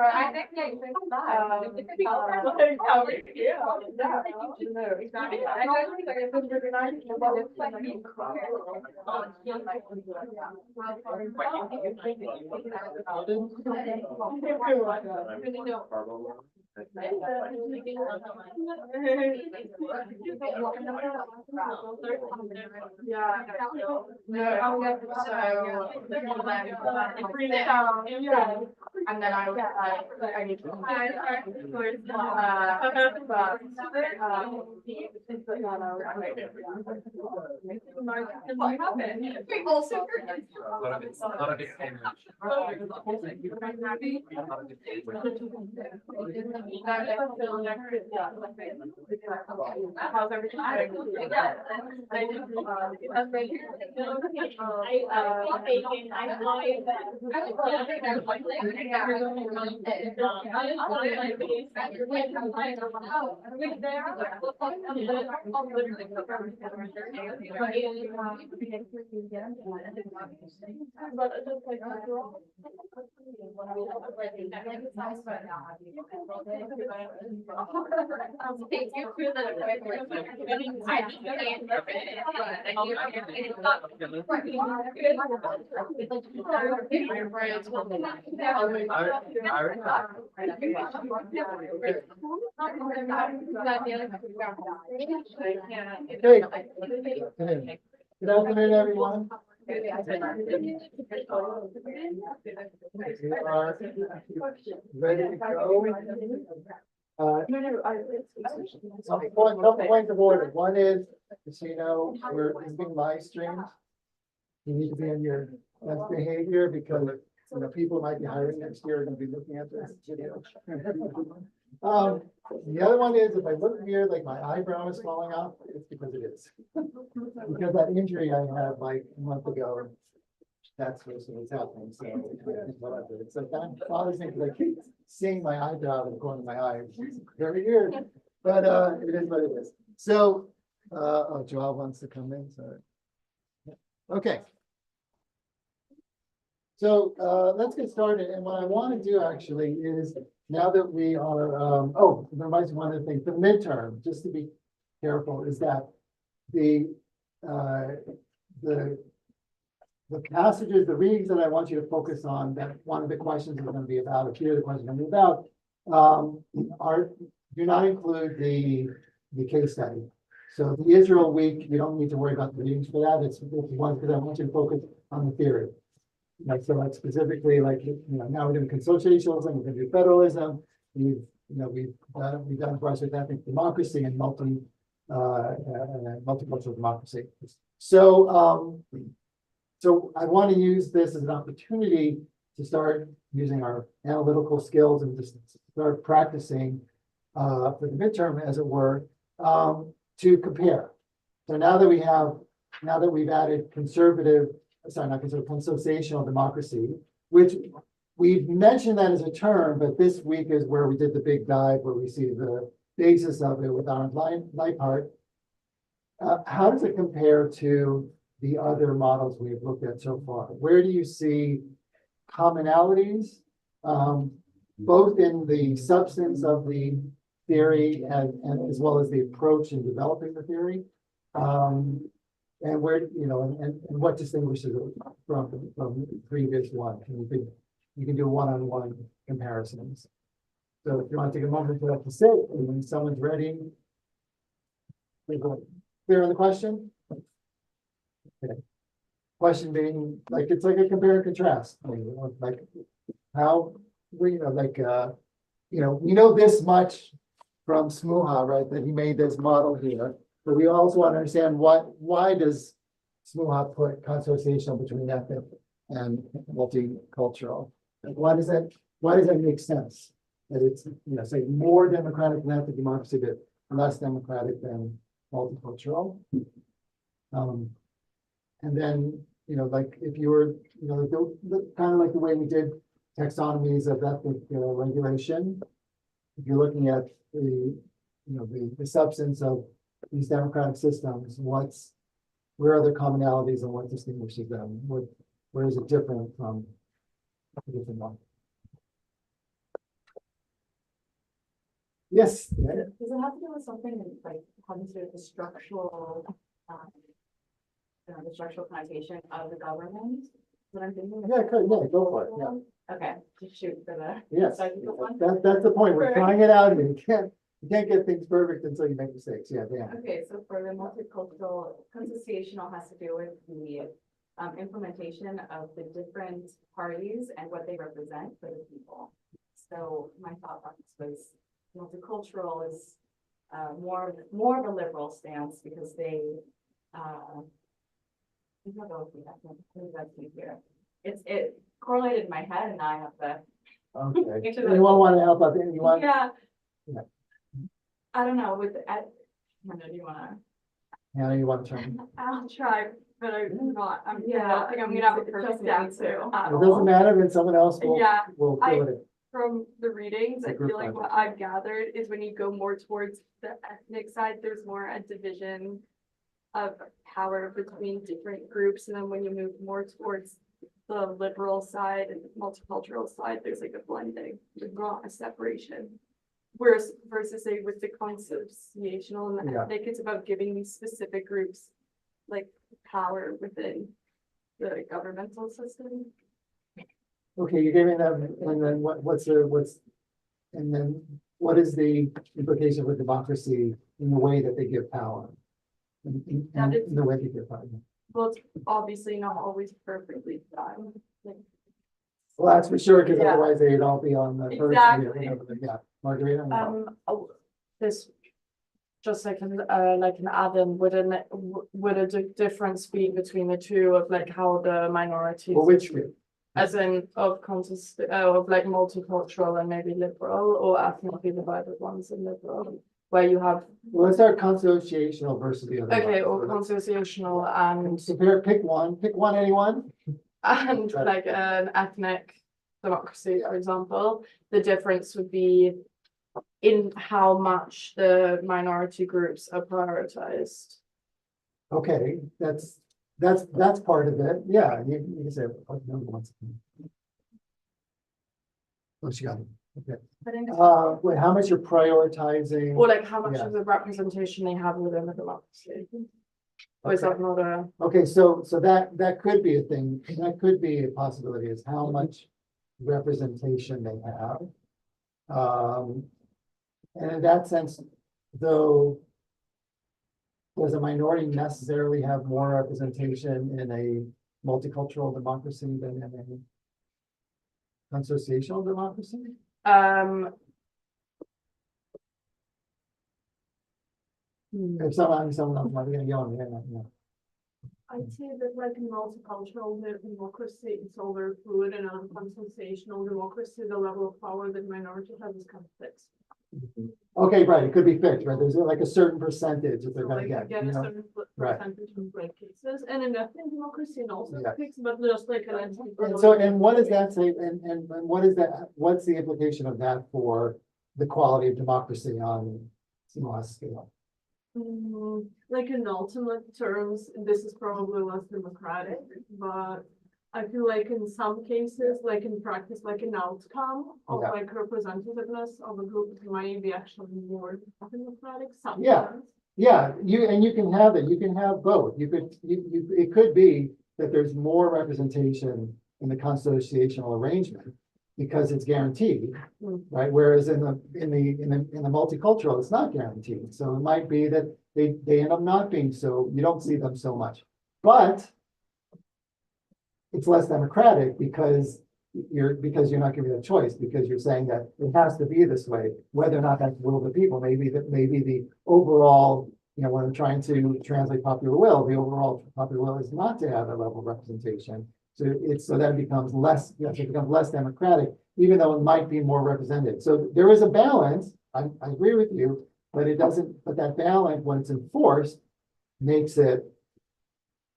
I think and then I was like, I need to. What happened? We also how's everything? Good afternoon, everyone. You are ready to go. Couple points of order. One is, as you know, we're being live streamed. You need to be on your best behavior because people might be hiring next year are going to be looking at this video. The other one is if I look here, like my eyebrow is falling off, it's because it is. Because that injury I had like a month ago, that's what's happening. So whatever. It's like that bothers me because I keep seeing my eyebrow in the corner of my eye. It's very weird, but it is what it is. So, oh, Joel wants to come in. Sorry. Okay. So let's get started. And what I want to do actually is now that we are, there might be one other thing. The midterm, just to be careful, is that the passages, the readings that I want you to focus on, that one of the questions is going to be about, a few of the questions are going to be about, do not include the case study. So the Israel week, you don't need to worry about the readings for that. It's one because I want you to focus on the theory. Like, so like specifically, like, now we're doing consociationalism, we're going to do federalism. We've done brush with ethnic democracy and multicultural democracy. So, so I want to use this as an opportunity to start using our analytical skills and just start practicing for the midterm, as it were, to compare. So now that we've added consociational democracy, which we've mentioned that as a term, but this week is where we did the big dive, where we see the basis of it with Aaron Leithart. How does it compare to the other models we've looked at so far? Where do you see commonalities, both in the substance of the theory and as well as the approach in developing the theory? And where, and what distinguishes it from the previous one? You can do one-on-one comparisons. So if you want to take a moment for that to sit, and when someone's ready, clear on the question? Okay. Question being, like, it's like a compare and contrast. Like how, we know this much from Smuha, right? That he made this model here. But we also want to understand why does Smuha put consociational between ethnic and multicultural? Why does that make sense? that it's, say more democratic than ethnic democracy, but less democratic than multicultural. And then, like if you were, kind of like the way we did taxonomies of ethnic regulation, if you're looking at the substance of these democratic systems, where are the commonalities and what distinguishes them? Where is it different from a different one? Yes. Yeah. Does it have to do with something like having to do with the structural, the structural connotation of the government? What I'm thinking. Yeah, go for it. Yeah. Okay, just shoot for the. Yes, So I can go on? that's the point. We're trying it out, and you can't get things perfect until you make mistakes. Yeah, yeah. Okay, so for the multicultural, consociational has to do with the implementation of the different parties and what they represent for the people. So my thought process was multicultural is more of a liberal stance because they it correlated in my head and now I have the Okay. Anyone want to help out? You want? yeah. Yeah. I don't know with do you want to? Hannah, you want to try? I'll try, but I'm not, I Yeah, don't think I'm gonna have a perfect answer at It doesn't all. matter, then someone else will, Yeah, will fill it in. From the readings, I It's a group feel like project. what I've gathered is when you go more towards the ethnic side, there's more a division of power between different groups, and then when you move more towards the liberal side and multicultural side, there's like a blending, there's not a separation. Whereas versus say with the consociational and the Yeah. ethnic, it's about giving these specific groups like power within the governmental system. Okay, you're giving them, and then and then what is the implication with democracy in the way that they give power? In the way they give power. Well, it's obviously not always perfectly done. Like, Well, that's for sure, because Yeah. otherwise they'd all be on the first. Exactly. Yeah, Margarita? This, just like an add-in, would a difference be between the two of like how the minorities? Well, which group? As in of of like multicultural and maybe liberal or ethnically divided ones and liberal, where you have, Well, let's start consociational versus the other. okay, one. or consociational and So pick one, anyone? like an ethnic democracy, for example, the difference would be in how much the minority groups are prioritized. Okay, that's part of it. Yeah, you can say, oh, no, once. Oh, she got it. Okay. but in Wait, how much you're prioritizing? Or like how much Yeah. of the representation they have within the democracy. Or is Okay. that not a, Okay, so that could be a thing. That could be a possibility, is how much representation they have. And in that sense, though, does a minority necessarily have more representation in a multicultural democracy than in a consociational democracy? If someone else might be young, yeah. I'd say that like in multicultural democracy, it's all very fluid, and on consociational democracy, the level of power that minority has is kind of fixed. Okay, right, it could be fixed, right? There's like a certain percentage that they're So gonna like you get, get you a know? certain Right. percentage in great cases, and in ethnic democracy, and also Yes. fixed, but just like an And so, and what does that say, and what is that, what's the implication of that for the quality of democracy on small scale? Like in ultimate terms, this is probably less democratic, but I feel like in some cases, like in practice, like an outcome of Yeah. like representativeness of a group might be actually more democratic sometimes. Yeah, you can have it, you can have both, it could be that there's more representation in the consociational arrangement because it's guaranteed, right? Whereas in the multicultural, it's not guaranteed. So it might be that they end up not being so, you don't see them so much. But it's less democratic because you're not giving a choice, because you're saying that it has to be this way, whether or not that's the will of the people. Maybe the overall, when I'm trying to translate popular will, the overall popular will is not to have that level of representation. So that it becomes less, it becomes less democratic even though it might be more represented. So there is a balance, I agree with you, but it doesn't, but that balance, when it's enforced, makes it,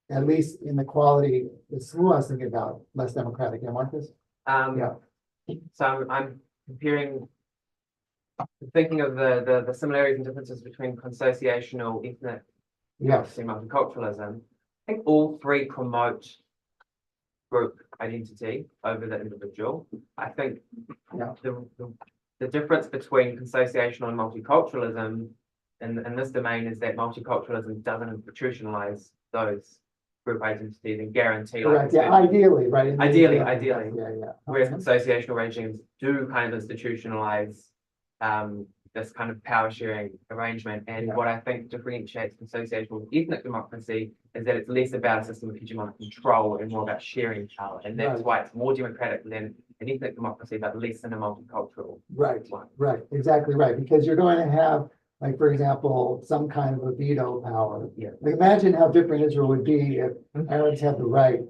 at least in the quality that Smua is thinking about, less democratic. Yeah, Marcus? Yeah. So I'm comparing, thinking of the similarities and differences between consociational, ethnic, Yes. and multiculturalism. I think all three promote group identity over the individual. I think Yeah. the difference between consociational and multiculturalism in this domain is that multiculturalism doesn't institutionalize those group identities and guarantee like Correct, yeah, ideally, right? Ideally. Yeah. whereas consociational regimes do kind of institutionalize this kind of power sharing arrangement. And Yeah. what I think differentiates consociational with ethnic democracy is that it's less about a system of hegemonic control and more about sharing power. And that's Right. why it's more democratic than an ethnic democracy, but less than a multicultural Right, one. right, exactly right, because you're going to have, like, for example, some kind of a veto power. Yeah. Like, imagine how different Israel would be if Arabs had the right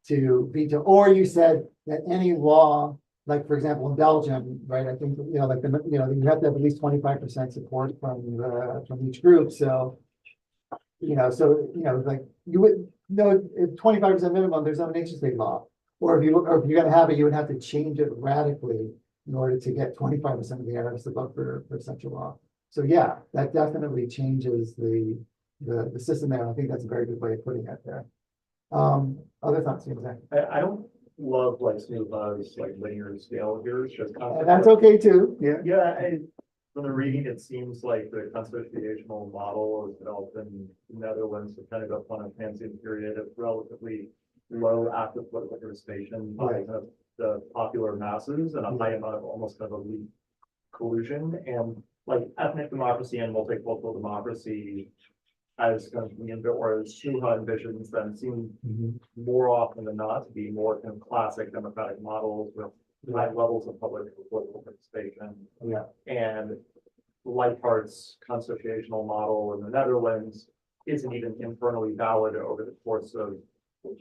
to veto, or you said that any law, like, for example, in Belgium, right, I think, you have to have at least 25% support from each group, so, like, you would, if 25% minimum, there's no nation state law. Or if you're gonna have it, you would have to change it radically in order to get 25% of the Arabs to vote for such a law. So yeah, that definitely changes the system there. I think that's a very good way of putting it there. Other thoughts, you know, I don't love like Snoop's like linear scale here. It's just and that's okay too. Yeah. Yeah, from the reading, it seems like the consociational model was developed in the Netherlands to kind of go on a transient period of relatively low active political participation by Right. kind of the popular masses and a high amount of almost kind of elite collusion. And like ethnic democracy and multicultural democracy as kind of or as Suha envisions them seem more often than not to be more kind of classic democratic models with high levels of public political participation. Yeah. And Leiphardt's consociational model in the Netherlands isn't even internally valid over the course of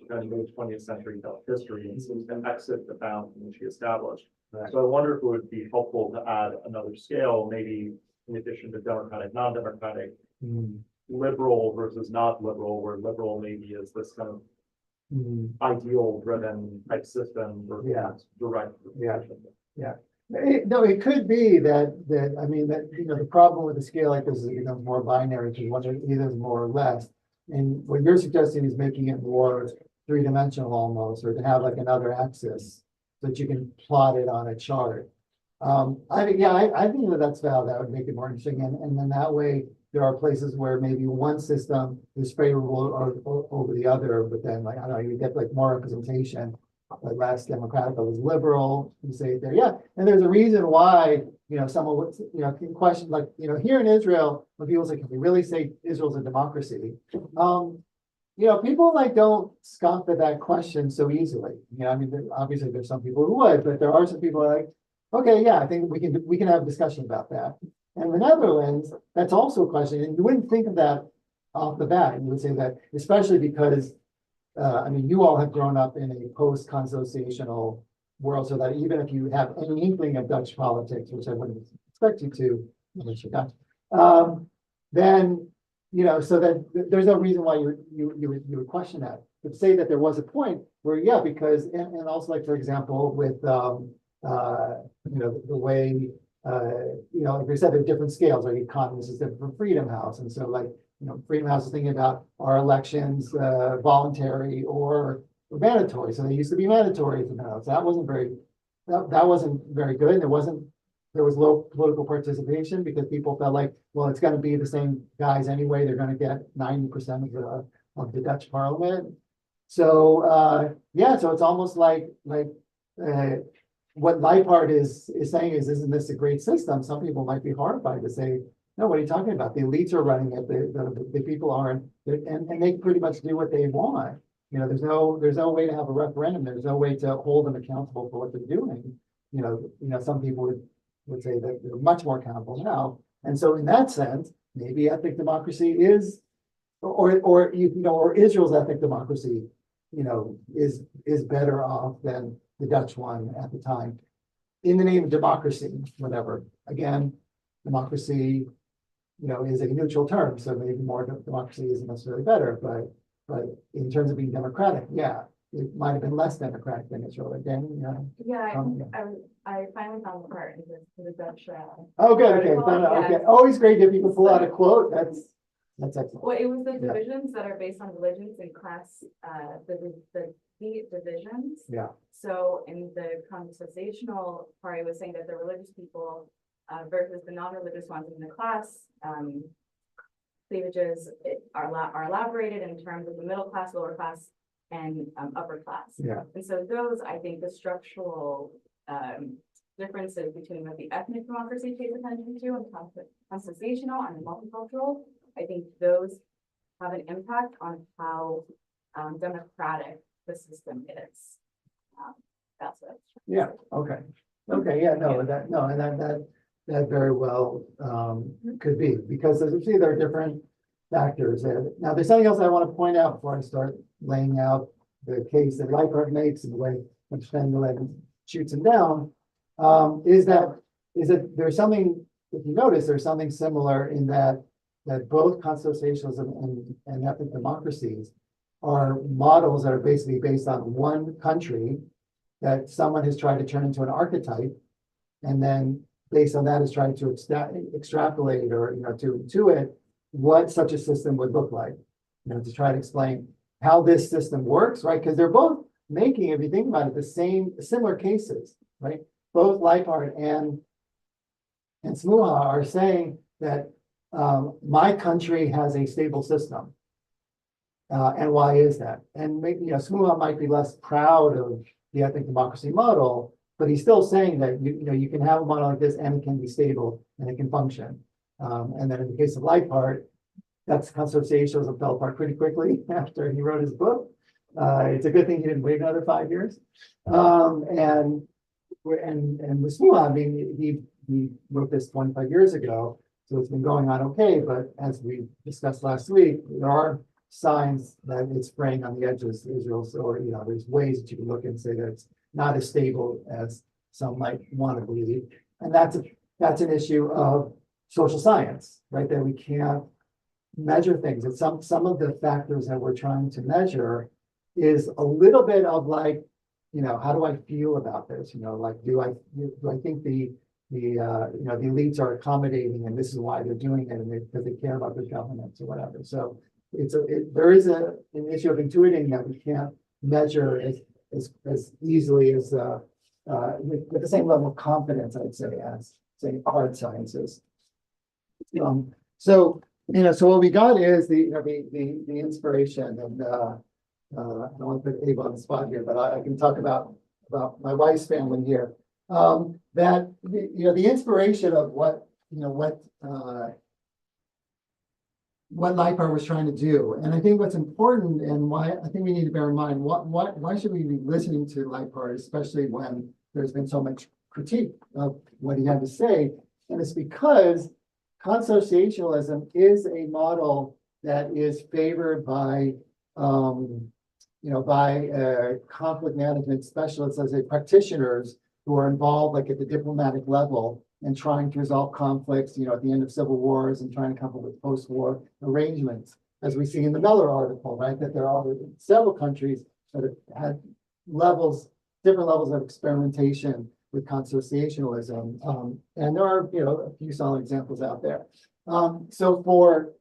kind of mid 20th century history and seems to exit the bounds in which he established. Right. So I wonder if it would be helpful to add another scale, maybe in addition to democratic, non-democratic, liberal versus not liberal, where liberal maybe is this kind of ideal driven type system versus Yeah. direct. Yeah. No, it could be that I mean that the problem with a scale like this is it becomes more binary to one either more or less. And what you're suggesting is making it more three-dimensional almost, or to have like another axis so that you can plot it on a chart. I think that's valid. That would make it more interesting. And then that way there are places where maybe one system is favorable over the other, but then like, I don't know, you get like more representation. Like less democratic, but was liberal, you say there, yeah. And there's a reason why, someone would, can question, like, here in Israel, when people say, can we really say Israel's a democracy? People like don't scoff at that question so easily. I mean, obviously there's some people who would, but there are some people who are like, okay, yeah, I think we can have a discussion about that. And the Netherlands, that's also a question, and you wouldn't think of that off the bat. You would say that, especially because you all have grown up in a post-consociational world, so that even if you have any inkling of Dutch politics, which I wouldn't expect you to, unless you're Dutch, then, so that there's no reason why you would question that. But say that there was a point where, yeah, because, and also like, for example, with, the way, like we said, there are different scales, like economists is different from Freedom House. And so like, Freedom House is thinking about our elections, voluntary or mandatory. So they used to be mandatory for now. So that wasn't very good. And there was low political participation because people felt like, well, it's going to be the same guys anyway. They're going to get 90% of the Dutch parliament. So so it's almost like what Leiphard is saying is, isn't this a great system? Some people might be horrified to say, no, what are you talking about? The elites are running it. The people aren't, and they pretty much do what they want. There's no way to have a referendum. There's no way to hold them accountable for what they're doing. Some people would say that they're much more accountable now. And so in that sense, maybe ethnic democracy is, or Israel's ethnic democracy, is better off than the Dutch one at the time. in the name of democracy, whatever. Again, democracy, is a neutral term, so maybe more democracy isn't necessarily better, but in terms of being democratic, yeah, it might have been less democratic than Israel. Again, Yeah, Yeah. I finally found the part in the Dutch. Oh, good, okay, article, okay. yeah. Always great if you can pull out a quote. That's excellent. Well, it was the Yeah. divisions that are based on religions in class, the divisions. Yeah. So in the conversational part, it was saying that the religious people versus the non-religious ones in the class cleavages are elaborated in terms of the middle class, lower class, and upper class. Yeah. And so those, I think, the structural differences between what the ethnic democracy pays attention to and constitutional and multicultural, I think those have an impact on how democratic the system is. That's it. Yeah, okay. Okay, yeah, no, and that very well could be, because as you see, there are different factors. And now there's something else I want to point out before I start laying out the case that Leiphart makes and the way Van Gogh shoots him down, is that there's something, if you notice, there's something similar in that both constitutionalism and ethnic democracies are models that are basically based on one country that someone has tried to turn into an archetype, and then based on that is trying to extrapolate or to it what such a system would look like, to try to explain how this system works, right? Because they're both making, if you think about it, similar cases, right? Both Leiphart and Smuha are saying that my country has a stable system. And why is that? And maybe, Smuha might be less proud of the ethnic democracy model, but he's still saying that you can have a model like this and it can be stable and it can function. And then in the case of Leiphart, that's constitutionalism fell apart pretty quickly after he wrote his book. It's a good thing he didn't wait another 5 years. And with Smuha, I mean, he wrote this 25 years ago, so it's been going on okay. But as we discussed last week, there are signs that it's fraying on the edges of Israel. So, there's ways that you can look and say that it's not as stable as some might want to believe. And that's an issue of social science, right? That we can't measure things. And some of the factors that we're trying to measure is a little bit of like, how do I feel about this? Like, do I think the elites are accommodating and this is why they're doing it, and because they care about their governments or whatever. So there is an issue of intuiting that we can't measure as easily as with the same level of confidence, I'd say, as say hard sciences. So what we got is the inspiration, and I don't want to put Ava on the spot here, but I can talk about my wife's family here. That the inspiration of what Leiphart was trying to do, and I think what's important and why I think we need to bear in mind why should we be listening to Leiphart, especially when there's been so much critique of what he had to say, and it's because consociationalism is a model that is favored by conflict management specialists, as practitioners who are involved like at the diplomatic level and trying to resolve conflicts, at the end of civil wars and trying to come up with post-war arrangements, as we see in the Miller article, right? That there are several countries that have had different levels of experimentation with consociationalism, and there are a few solid examples out there. So for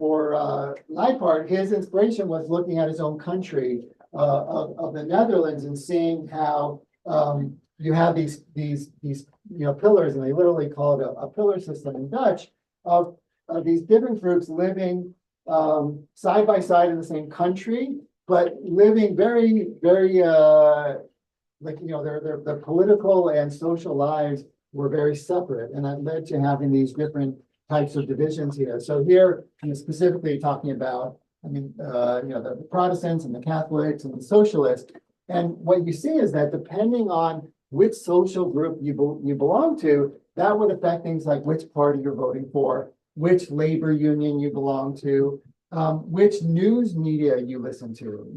Leiphart, his inspiration was looking at his own country of the Netherlands and seeing how you have these pillars, and they literally call it a pillar system in Dutch of these different groups living side by side in the same country, but living very, very their political and social lives were very separate, and that led to having these different types of divisions here. So here, I'm specifically talking about, the Protestants and the Catholics and the Socialists. And what you see is that depending on which social group you belong to, that would affect things like which party you're voting for, which labor union you belong to, which news media you listen to.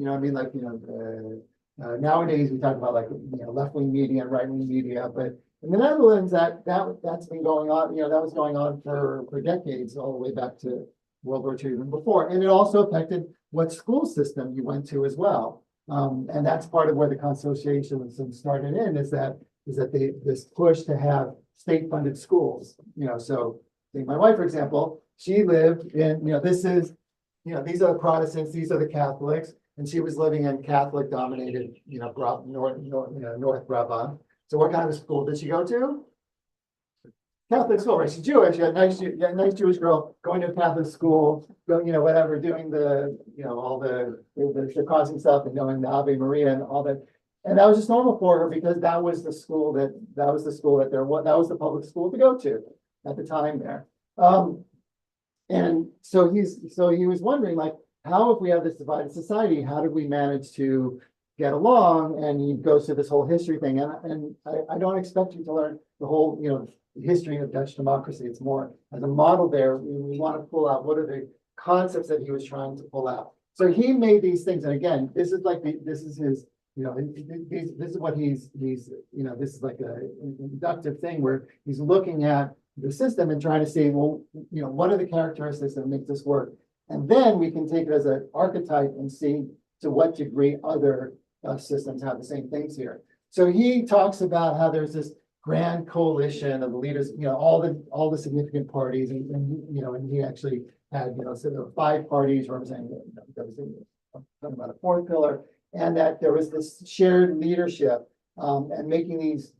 Nowadays we talk about left-wing media and right-wing media, but In the Netherlands, that's been going on, that was going on for decades, all the way back to World War II, even before. And it also affected what school system you went to as well. And that's part of where the consociationism started in, is that this push to have state-funded schools. So take my wife, for example, she lived in, these are the Protestants, these are the Catholics, and she was living in Catholic-dominated, North Brabant. So what kind of school did she go to? Catholic school, right? She's Jewish. You got a nice Jewish girl going to a Catholic school, whatever, doing all the crossing stuff and knowing the Ave Maria and all that. And that was just normal for her because that was the school that was the public school to go to at the time there. And so he was wondering, like, how, if we have this divided society, how did we manage to get along? And he goes through this whole history thing. And I don't expect you to learn the whole, history of Dutch democracy. It's more as a model there. We want to pull out what are the concepts that he was trying to pull out. So he made these things. And again, this is his, this is what this is like an inductive thing where he's looking at the system and trying to say, well, what are the characteristics that make this work? And then we can take it as an archetype and see to what degree other systems have the same things here. So he talks about how there's this grand coalition of the leaders, all the significant parties, and he actually had, so there were 5 parties representing, there was talking about a 4th pillar, and that there was this shared leadership, and making these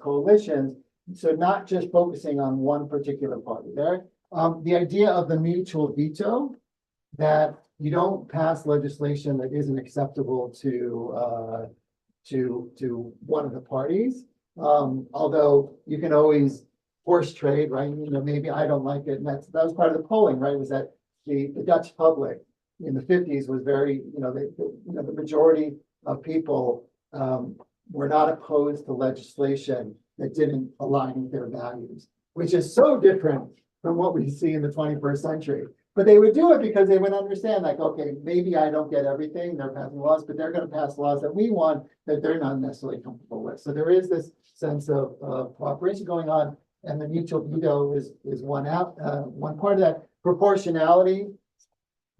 coalitions. So not just focusing on one particular party there. The idea of the mutual veto, that you don't pass legislation that isn't acceptable to one of the parties. Although you can always horse trade, right? Maybe I don't like it. And that was part of the polling, right? Was that the Dutch public in the 50s was very, the majority of people were not opposed to legislation that didn't align with their values, which is so different from what we see in the 21st century. But they would do it because they would understand, like, okay, maybe I don't get everything, they're passing laws, but they're going to pass laws that we want that they're not necessarily comfortable with. So there is this sense of cooperation going on, and the mutual veto is one part of that. Proportionality,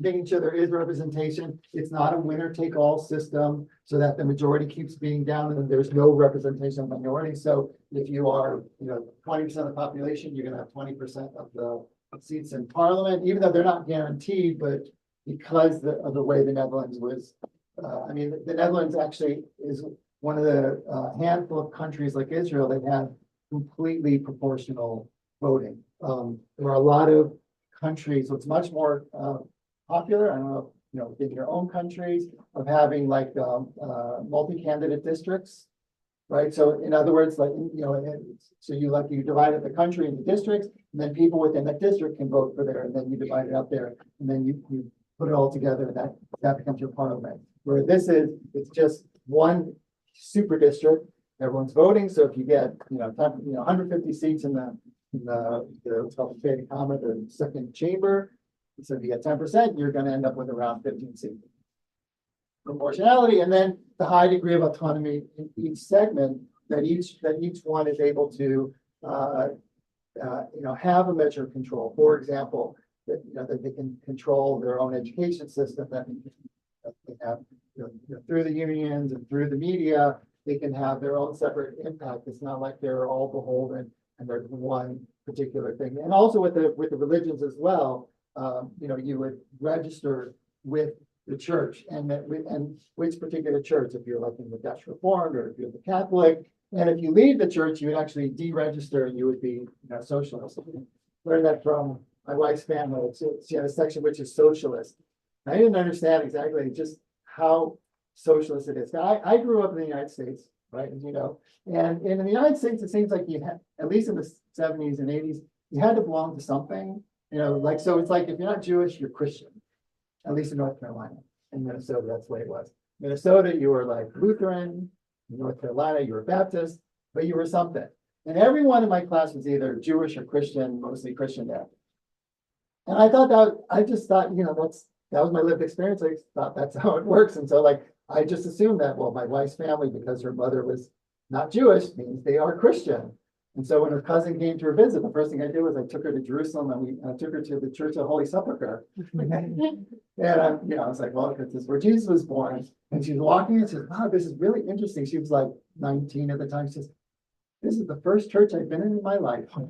making sure there is representation. It's not a winner-take-all system, so that the majority keeps being down and then there's no representation of minority. So if you are, 20% of the population, you're going to have 20% of the seats in parliament, even though they're not guaranteed, but because of the way the Netherlands was, the Netherlands actually is one of the handful of countries like Israel that have completely proportional voting. There are a lot of countries, so it's much more popular. I don't know, in your own countries, of having like multi-candidate districts, right? So in other words, like, so you divided the country into districts, and then people within that district can vote for there, and then you divide it up there, and then you put it all together, and that becomes your parliament. Where this is, it's just one super district, everyone's voting. So if you get, 150 seats in the what's called the Tweede Kamer, the second chamber, so if you get 10%, you're going to end up with around 15 seats. Proportionality, and then the high degree of autonomy in each segment, that each one is able to have a measure of control. For example, that they can control their own education system, that they have through the unions and through the media, they can have their own separate impact. It's not like they're all beholden and there's one particular thing. And also with the religions as well, you would register with the church, and which particular church, if you're like in the Dutch Reformed or if you're the Catholic, and if you leave the church, you would actually deregister and you would be socialist. Learned that from my wife's family. She had a section which is socialist. I didn't understand exactly just how socialist it is. Now, I grew up in the United States, right, as you know, and in the United States, it seems like you had, at least in the 70s and 80s, you had to belong to something, so it's like if you're not Jewish, you're Christian. At least in North Carolina. In Minnesota, that's the way it was. Minnesota, you were like Lutheran. In North Carolina, you were Baptist, but you were something. And everyone in my class was either Jewish or Christian, mostly Christian there. And I just thought, that was my lived experience. I thought that's how it works. And so I just assumed that, well, my wife's family, because her mother was, not Jewish means they are Christian. And so when her cousin came to her visit, the first thing I did was I took her to Jerusalem and I took her to the Church of Holy Sepulchre. And I was like, well, this is where Jesus was born. And she was walking and she says, wow, this is really interesting. She was like 19 at the time. She says, this is the first church I've been in my life. I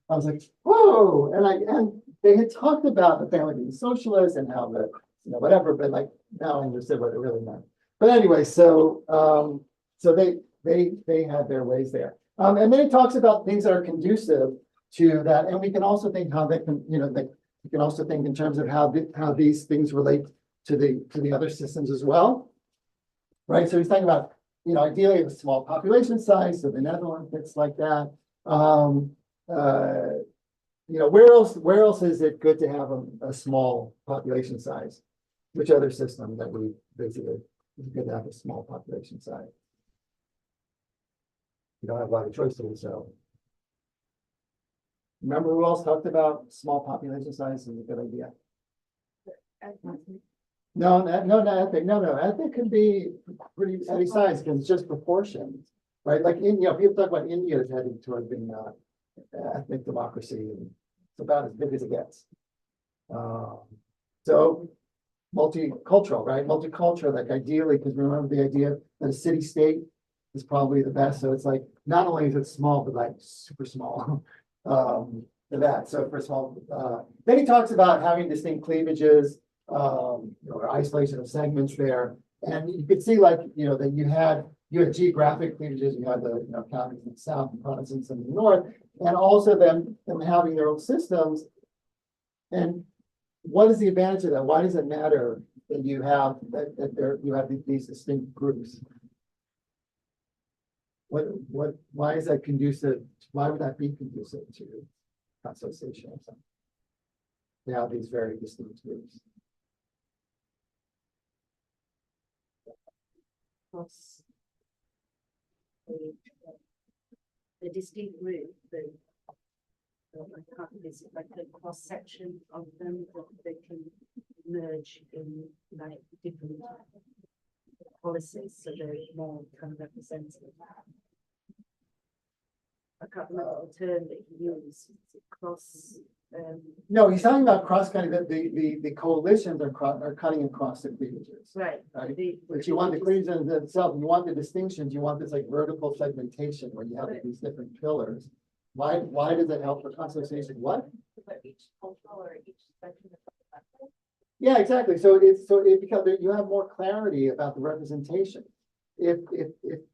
was like, whoa. And they had talked about the family being socialist and how the, whatever, but like now I understood what it really meant. But anyway, so they had their ways there. And then it talks about things that are conducive to that. And we can also think how they can, you can also think in terms of how these things relate to the other systems as well. Right. So he's talking about, ideally a small population size, so the Netherlands fits like that. Where else is it good to have a small population size? Which other system that we visited is good to have a small population size? You don't have a lot of choices, so. Remember who else talked about small population size is a good idea? No, ethnic. No, ethnic can be pretty any size because it's just proportions, right? Like people talk about India is heading toward being ethnic democracy, and it's about as big as it gets. So multicultural, right? Multicultural, like ideally, because remember the idea that a city-state is probably the best. So it's like not only is it small, but like super small. For that. So for small, then he talks about having distinct cleavages, or isolation of segments there. And you could see like, that you had geographic cleavages, you had the counties in the south and Protestants in the north, and also them having their own systems. And what is the advantage of that? Why does it matter that you have these distinct groups? Why is that conducive? Why would that be conducive to association or something? They have these very distinct groups. Across the distinct group, is like a cross section of them that can merge in like different policies, so they're more kind of representative. I can't remember the term that he used. Cross. No, he's talking about cross-cutting. The coalitions are cutting across the cleavages. Right. But you want the cleavages themselves. You want the distinctions. You want this like vertical segmentation where you have these different pillars. Why does that help for association? What? But each cultural or each section of the country. Yeah, exactly. So it becomes you have more clarity about the representation. If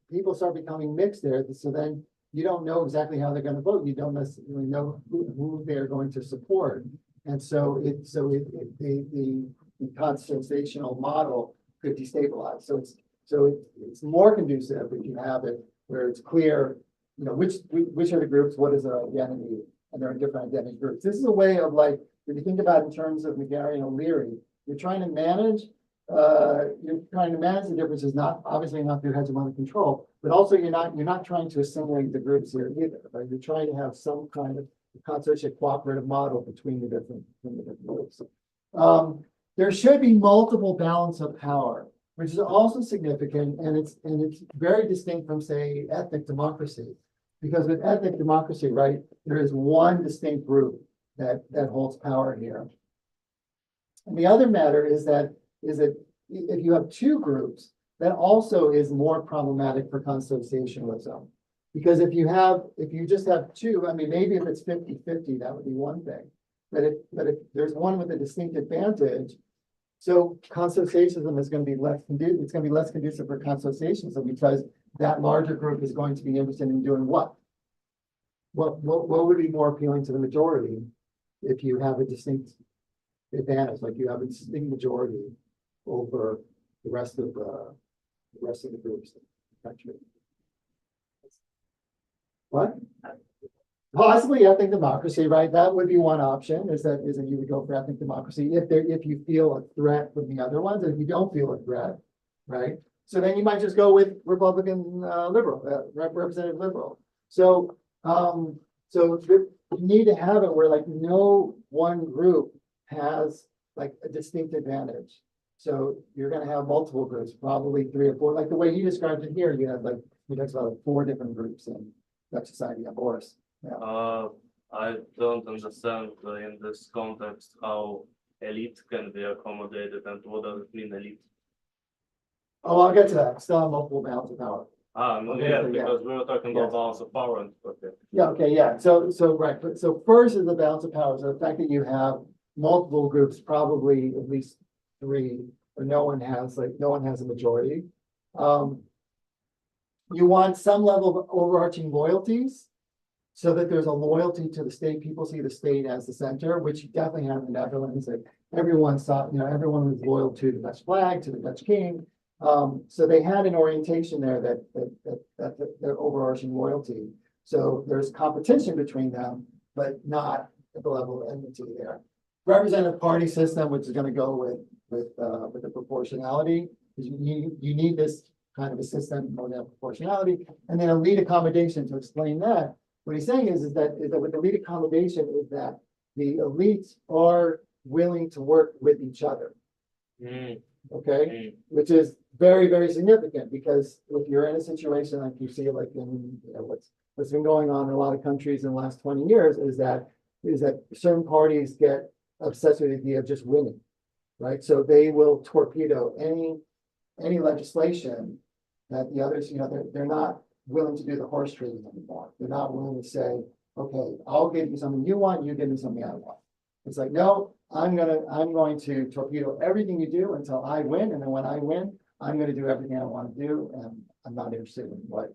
people start becoming mixed there, so then you don't know exactly how they're going to vote. You don't necessarily know who they're going to support, and so the constitutional model could destabilize. So it's more conducive if you have it where it's clear, which are the groups, what is their identity, and there are different identity groups. This is a way of like, if you think about it in terms of McGarry O'Leary, you're trying to manage the differences, obviously not through hegemonic control, but also you're not trying to assimilate the groups here either, right? You're trying to have some kind of constitutional cooperative model between the different groups. There should be multiple balance of power, which is also significant, and it's very distinct from, say, ethnic democracy, because with ethnic democracy, right, there is one distinct group that holds power here. And the other matter is that if you have two groups, that also is more problematic for consociationalism. Because if you just have two, I mean, maybe if it's 50-50, that would be one thing. But if there's one with a distinct advantage, so consociationism is going to be less conducive. It's going to be less conducive for consociationism because that larger group is going to be interested in doing what? What would be more appealing to the majority if you have a distinct advantage, like you have a distinct majority over the rest of the groups in the country? What? Possibly ethnic democracy, right? That would be one option. Is that you would go for ethnic democracy if you feel a threat from the other ones, and if you don't feel a threat, right? So then you might just go with Republican liberal, representative liberal. So you need to have it where like no one group has like a distinct advantage. So you're gonna have multiple groups, probably 3 or 4, like the way he described it here, you have like, he talks about 4 different groups in Dutch society, yeah, Boris. I don't understand in this context how elite can be accommodated and what does it mean elite? Oh, I'll get to that, still have multiple balance of power. No, Okay, yeah, so yeah. because we were talking about Yes. balance of power and, okay. Yeah, okay, yeah, so, right, but so first is the balance of power, so the fact that you have multiple groups, probably at least 3, or no one has a majority. You want some level of overarching loyalties, so that there's a loyalty to the state, people see the state as the center, which you definitely have in the Netherlands, like everyone saw, everyone was loyal to the Dutch flag, to the Dutch king. So they had an orientation there that their overarching loyalty. So there's competition between them, but not at the level of enmity there. Representative party system, which is going to go with the proportionality, because you need this kind of a system more than proportionality, and then elite accommodation to explain that. What he's saying is that with elite accommodation is that the elites are willing to work with each other. Okay, which is very, very significant, because if you're in a situation like you see, like in what's been going on in a lot of countries in the last 20 years, is that certain parties get obsessed with the idea of just winning, right? So they will torpedo any legislation that the others, they're not willing to do the horse trading anymore. They're not willing to say, okay, I'll give you something you want, you give me something I want. It's like, no, I'm going to torpedo everything you do until I win, and then when I win, I'm going to do everything I want to do, and I'm not interested in your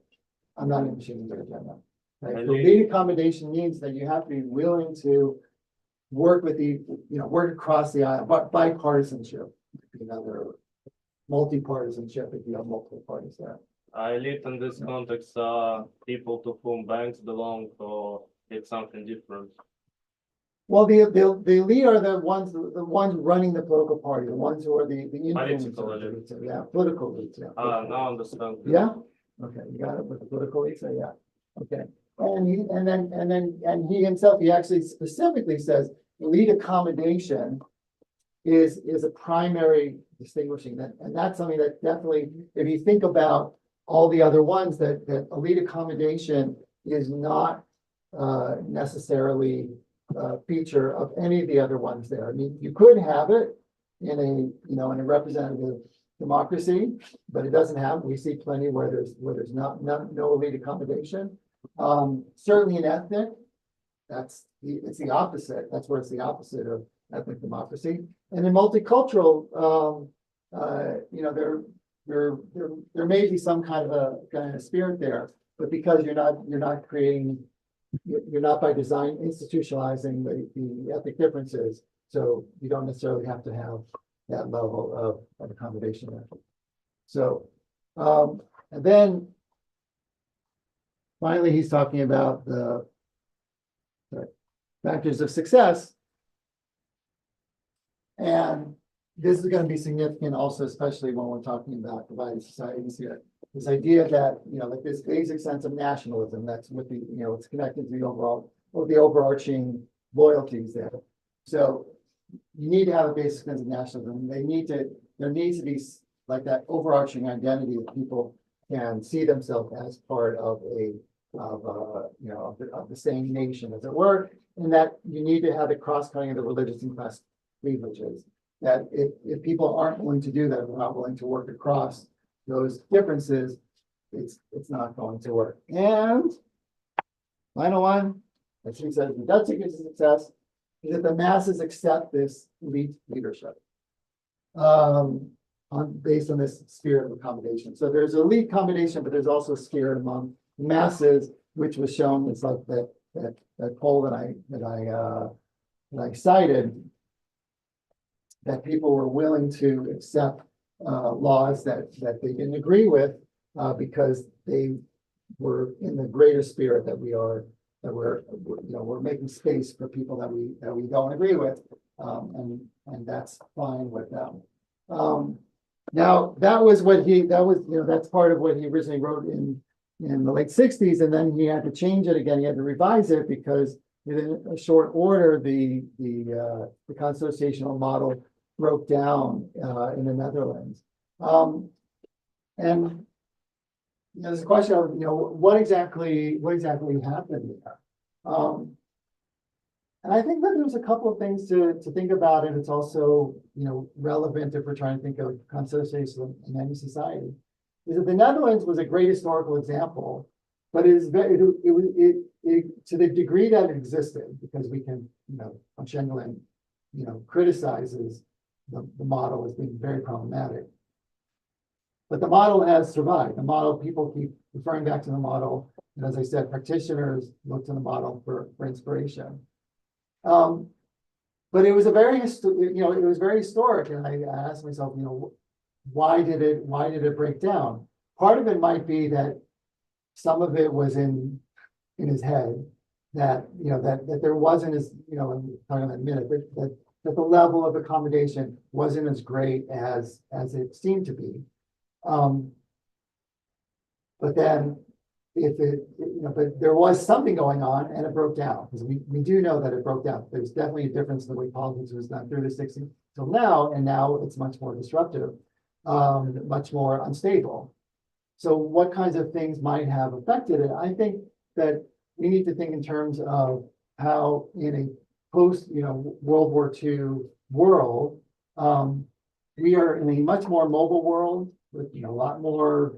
agenda. Right? So elite accommodation means that you have to be willing to work with work across the aisle, but bipartisanship, another multi-partisanship if you have multiple parties there. Elite in this context are people to whom banks belong, or it's something different. Well, the elite are the ones running the political party, the ones who are the Political influencers. Yeah, political elites. Yeah. Now understand. Yeah. Okay, you got it with the political elites. So yeah. Okay. And he himself, he actually specifically says elite accommodation is a primary distinguishing, and that's something that definitely, if you think about all the other ones, that elite accommodation is not necessarily a feature of any of the other ones there. I mean, you could have it in a representative democracy, but it doesn't have. We see plenty where there's no elite accommodation. Certainly in ethnic, it's the opposite. That's where it's the opposite of ethnic democracy. And in multicultural, there may be some kind of a spirit there, but because you're not by design institutionalizing the ethnic differences, so you don't necessarily have to have that level of accommodation there. So, and then finally, he's talking about the factors of success. And this is going to be significant also, especially when we're talking about divided societies here. This idea that, like this basic sense of nationalism, that's with the, it's connected to the overall, or the overarching loyalties there. So you need to have a basic sense of nationalism. There needs to be like that overarching identity that people can see themselves as part of the same nation, as it were, and that you need to have the cross-cutting of the religious and class cleavages. That if people aren't willing to do that, if they're not willing to work across those differences, it's not going to work. And final one, as he says, the Dutch ticket to success is that the masses accept this elite leadership based on this spirit of accommodation. So there's elite accommodation, but there's also a spirit among masses, which was shown. It's like that poll that I cited, that people were willing to accept laws that they didn't agree with because they were in the greater spirit that we're making space for people that we don't agree with, and that's fine with them. Now that's part of what he originally wrote in the late 60s, and then he had to change it again. He had to revise it because within a short order, the constitutional model broke down in the Netherlands. And there's a question of, what exactly happened there? And I think that there's a couple of things to think about, and it's also, relevant if we're trying to think of consociation in any society. Is that the Netherlands was a great historical example, but it is very, to the degree that it existed, because we can, von Schengeland, criticizes the model as being very problematic. But the model has survived. The model, people keep referring back to the model. And as I said, practitioners look to the model for inspiration. But it was a very, it was very historic. And I asked myself, why did it break down? Part of it might be that some of it was in his head, that, that there wasn't as, I'm talking about in a minute, that the level of accommodation wasn't as great as it seemed to be. But then but there was something going on and it broke down, because we do know that it broke down. There's definitely a difference in the way politics was done through the 60s till now, and now it's much more disruptive, much more unstable. So what kinds of things might have affected it? I think that we need to think in terms of how in a post, World War II world, we are in a much more mobile world with, a lot more,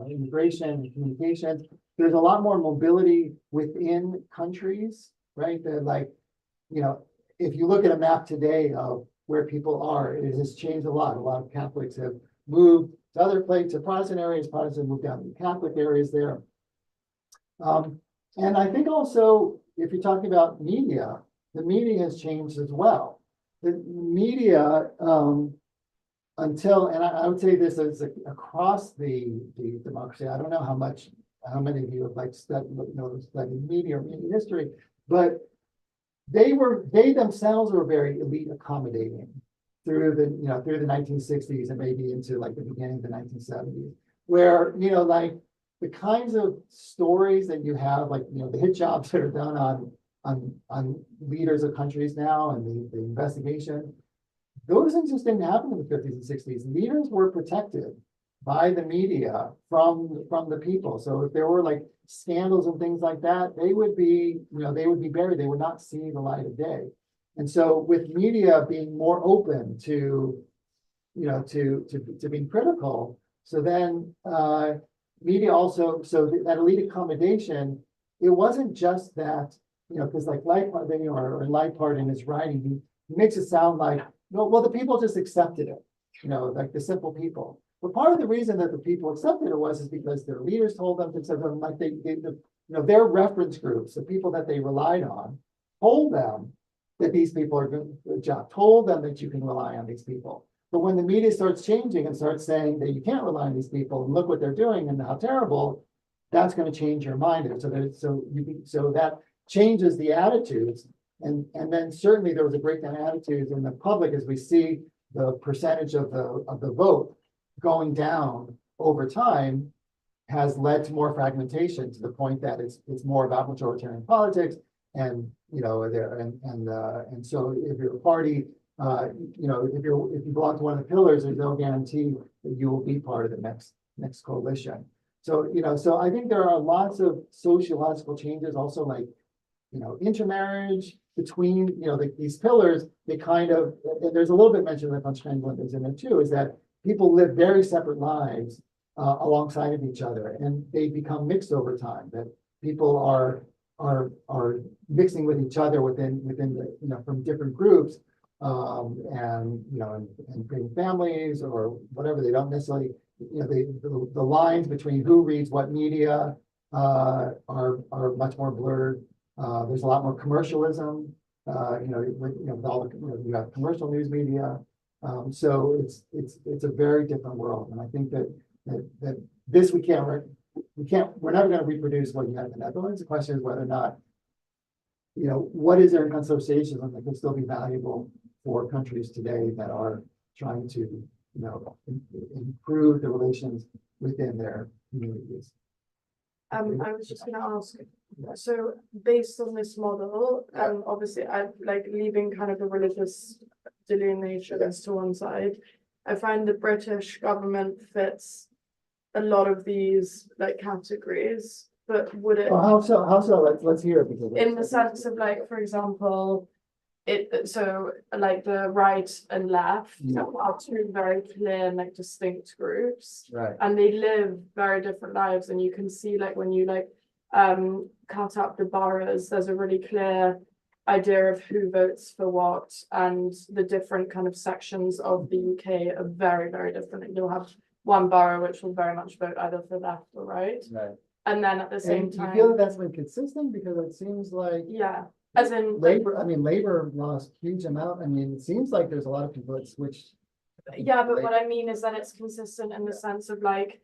immigration and communications. There's a lot more mobility within countries, right? That, like, if you look at a map today of where people are, it has changed a lot. A lot of Catholics have moved to other places, to Protestant areas. Protestants have moved down to Catholic areas there. And I think also, if you're talking about media, the media has changed as well. The media, and I would say this is across the democracy. I don't know how many of you have studied media or media history, but they themselves were very elite accommodating through the 1960s and maybe into the beginning of the 1970s, where the kinds of stories that you have, the hit jobs that are done on leaders of countries now, and the investigation. Those things just didn't happen in the 50s and 60s. Leaders were protected by the media from the people. So if there were scandals and things like that, they would be buried. They would not see the light of day. And so with media being more open to being critical, so then media also, so that elite accommodation, it wasn't just that, because Leipart in his writing, he makes it sound like, well, the people just accepted it, like the simple people. But part of the reason that the people accepted it is because their leaders told them to accept them, their reference groups, the people that they relied on, told them that these people are doing a good job, told them that you can rely on these people. But when the media starts changing and starts saying that you can't rely on these people and look what they're doing and how terrible, that's going to change your mind. So that changes the attitudes. And then certainly there was a breakdown in attitudes in the public as we see the percentage of the vote going down over time has led to more fragmentation, to the point that it's more about majoritarian politics, and and so if you're a party, if you belong to one of the pillars, there's no guarantee that you will be part of the next coalition. So so I think there are lots of sociological changes, also intermarriage between these pillars. They kind of, there's a little bit mentioned that von Schengeland is in it too, is that people live very separate lives alongside of each other, and they become mixed over time. That people are mixing with each other within the from different groups, and creating families or whatever. They don't necessarily, the lines between who reads what media are much more blurred. There's a lot more commercialism, with all the, you have commercial news media. So it's a very different world. And I think that this we're never going to reproduce what you have in the Netherlands. The question is whether or not, what is there in consociationism that can still be valuable for countries today that are trying to, improve the relations within their communities. I was just going to ask, so based on this model, obviously, I leaving kind of the religious delineations to one side. I find the British government fits a lot of these like categories, but would it, Well, how so? Let's hear it because. in the sense of like, for example, so like the right and left Yeah. are two very clear and like distinct groups. Right, And they live very different lives, and you can see like when you like cut up the boroughs, there's a really clear idea of who votes for what, and the different kind of sections of the UK are very, very different. And you'll have one borough which will very much vote either for left or right, right. and then at the same And you feel that time, that's been consistent because it seems like yeah, as in like, Labor lost huge amount. I mean, it seems like there's a lot of people that switched. yeah, but what I mean is that it's consistent in the sense of like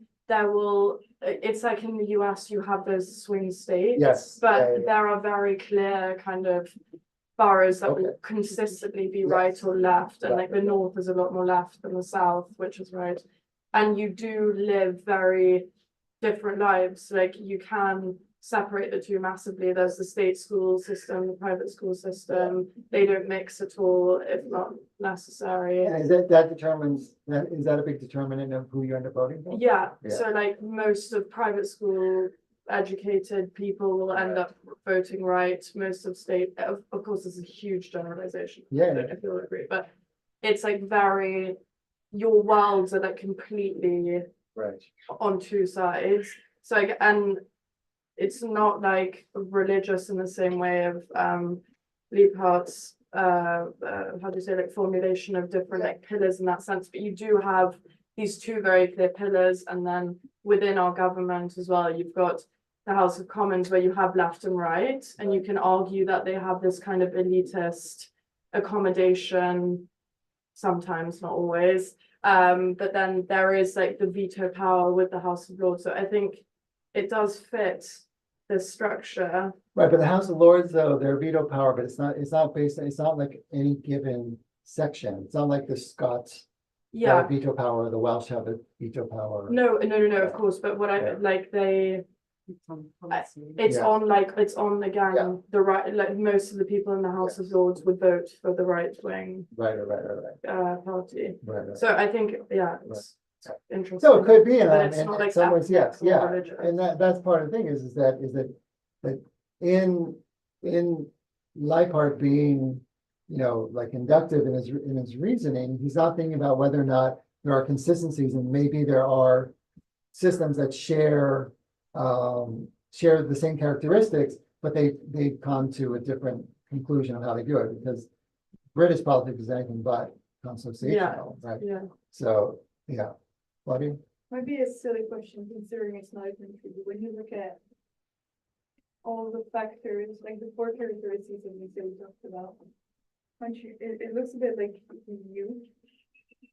it's like in the US you have those swing states. Yes, But yeah, yeah. there are very clear kind of boroughs that will Okay. consistently be Yes. right or left, and Right. like the north is a lot more left than the south, which is right. And you do live very different lives, like you can separate the two massively. There's the state school system, the private school system, they don't mix at all, if not necessary. And is that determines, is that a big determinant of who you end up voting for? Yeah, Yeah. so like most of private school educated people will end up voting right, most of state, of course, this is a huge generalization. I Yeah, don't know if you'll agree, but it's like very, your worlds are like completely right. on two sides. So like, and it's not like religious in the same way of Liebhardt's how do you say, like formulation of different like pillars in that sense, but you do have these two very clear pillars, and then within our government as well, you've got the House of Commons where you have left and right, and you can argue that they have this kind of elitist accommodation, sometimes, not always, but then there is like the veto power with the House of Lords, so I think it does fit the structure. Right, but the House of Lords, though, their veto power, but it's not like any given section. It's not like the Scots have Yeah, a veto power, the Welsh have a veto power. no, of course, but what I Yeah. like It's on policy. it's Yeah. on like, it's on Yeah. again, the right, like most of the people in the House of Lords would vote for the right wing Right. party. Right. So I think, yeah, it's interesting. So it could be, and But it's in not like some ways, yes, ethnic or yeah, religious. and that's part of the thing is that in Leipart being, like inductive in his reasoning, he's not thinking about whether or not there are consistencies, and maybe there are systems that share the same characteristics, but they've come to a different conclusion on how they do it, because British politics is anything but consociational, right? Yeah, So, yeah. Claudia? Might be a silly question considering it's not a country, but when you look at all the factors, like the four characteristics that we talked about, country, it looks a bit like EU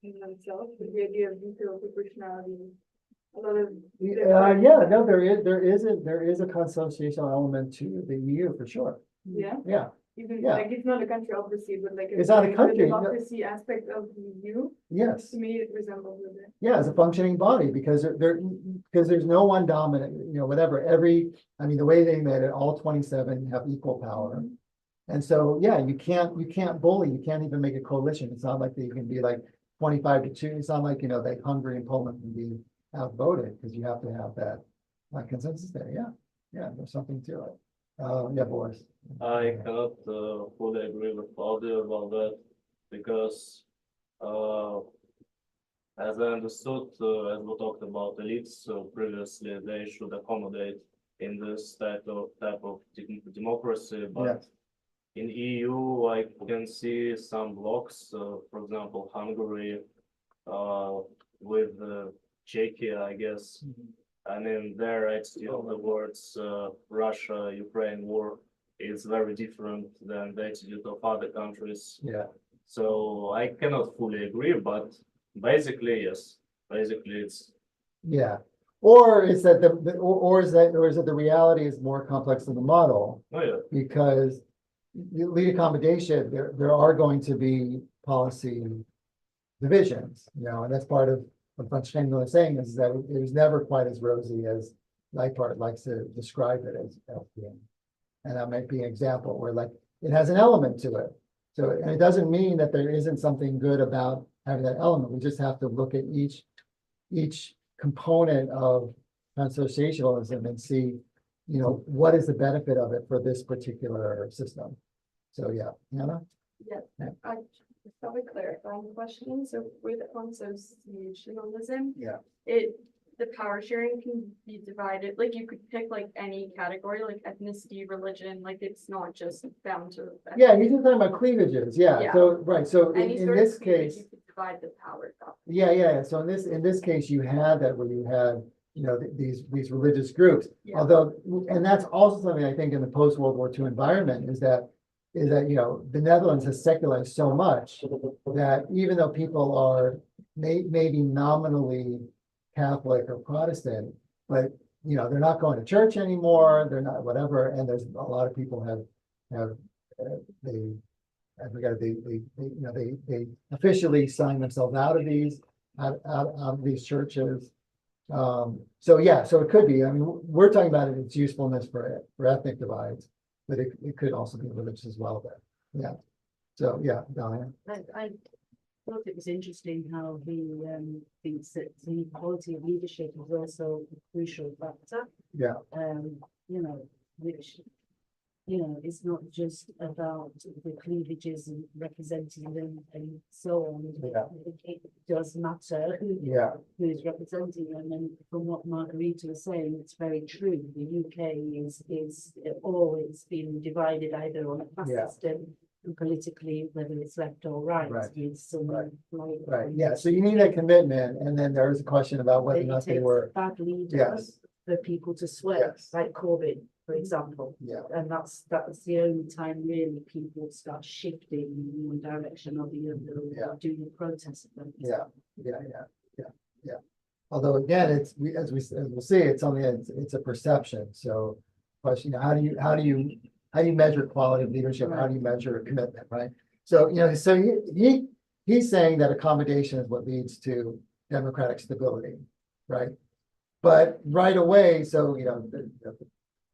in themselves, with the idea of veto, proportionality, a lot of. Yeah, no, there is a consociational element to the EU for sure. Yeah, Yeah, even Yeah. like it's not a country obviously, but like. It's not a the country, no. democracy aspect of the EU, yes, to me, it resembles a bit. yeah, as a functioning body, because because there's no one dominant, whatever, the way they made it, all 27 have equal power. And so, yeah, you can't bully, you can't even make a coalition. It's not like they can be like 25-2. It's not like, like Hungary and Poland can be outvoted, because you have to have that consensus there. Yeah, there's something to it. Yeah, Boris. I cannot fully agree with Claudia about that, because as I understood, as we talked about elites previously, they should accommodate in this type of democracy, but in EU, I can see some blocks, for example, Hungary, with Czechia, I guess. I mean, their attitude towards Russia-Ukraine war is very different than the attitude of other countries. Yeah. So I cannot fully agree, but basically, yes. Basically, it's Yeah. Or is that or is that the reality is more complex than the model? oh yeah. Because lead accommodation, there are going to be policy divisions, and that's part of what von Stengel is saying, is that it was never quite as rosy as Leipart likes to describe it as being. And that might be an example where like it has an element to it, So, and it doesn't mean that there isn't something good about having that element. We just have to look at each component of consociationalism and see, what is the benefit of it for this particular system. So, yeah, Anna? I just have a clarifying question. So with consociationalism, Yeah. The power sharing can be divided, like you could pick like any category, like ethnicity, religion, like it's not just bound to. Yeah, he's just talking about cleavages, yeah, Yeah. so, right, so Any in sort of this cleavage, case, you could divide the power up. yeah, so in this case, you had that where you had, these religious groups. Yeah. Although, and that's also something I think in the post-World War II environment is that, the Netherlands has secularized so much that even though people are maybe nominally Catholic or Protestant, but, they're not going to church anymore, they're not whatever, and there's a lot of people they officially signed themselves out of these churches. So it could be, I mean, we're talking about its usefulness for ethnic divides, but it could also be religious as well, but, yeah. So, yeah, Diane. I thought it was interesting how he thinks that the quality of leadership is also a crucial factor. Yeah. Which, it's not just about the cleavages and representing them and so on. Yeah. It does matter who's representing them, and from what Margarita was saying, it's very true. The UK is always been divided either on a class system and politically, whether it's left or right. Right. It's someone Right, yeah, so you need that commitment, and then there is a question about whether or not they were, bad leaders Yes. for people to swear, Yes. like Corbyn, for example. yeah, And that's the only time really people start shifting in one direction or the other, Yeah. or doing protests. yeah. Although again, as we'll see, it's something it's a perception, so question, how do you measure quality of leadership? How do you measure commitment, right? So, so he's saying that accommodation is what leads to democratic stability, right? But right away, so, the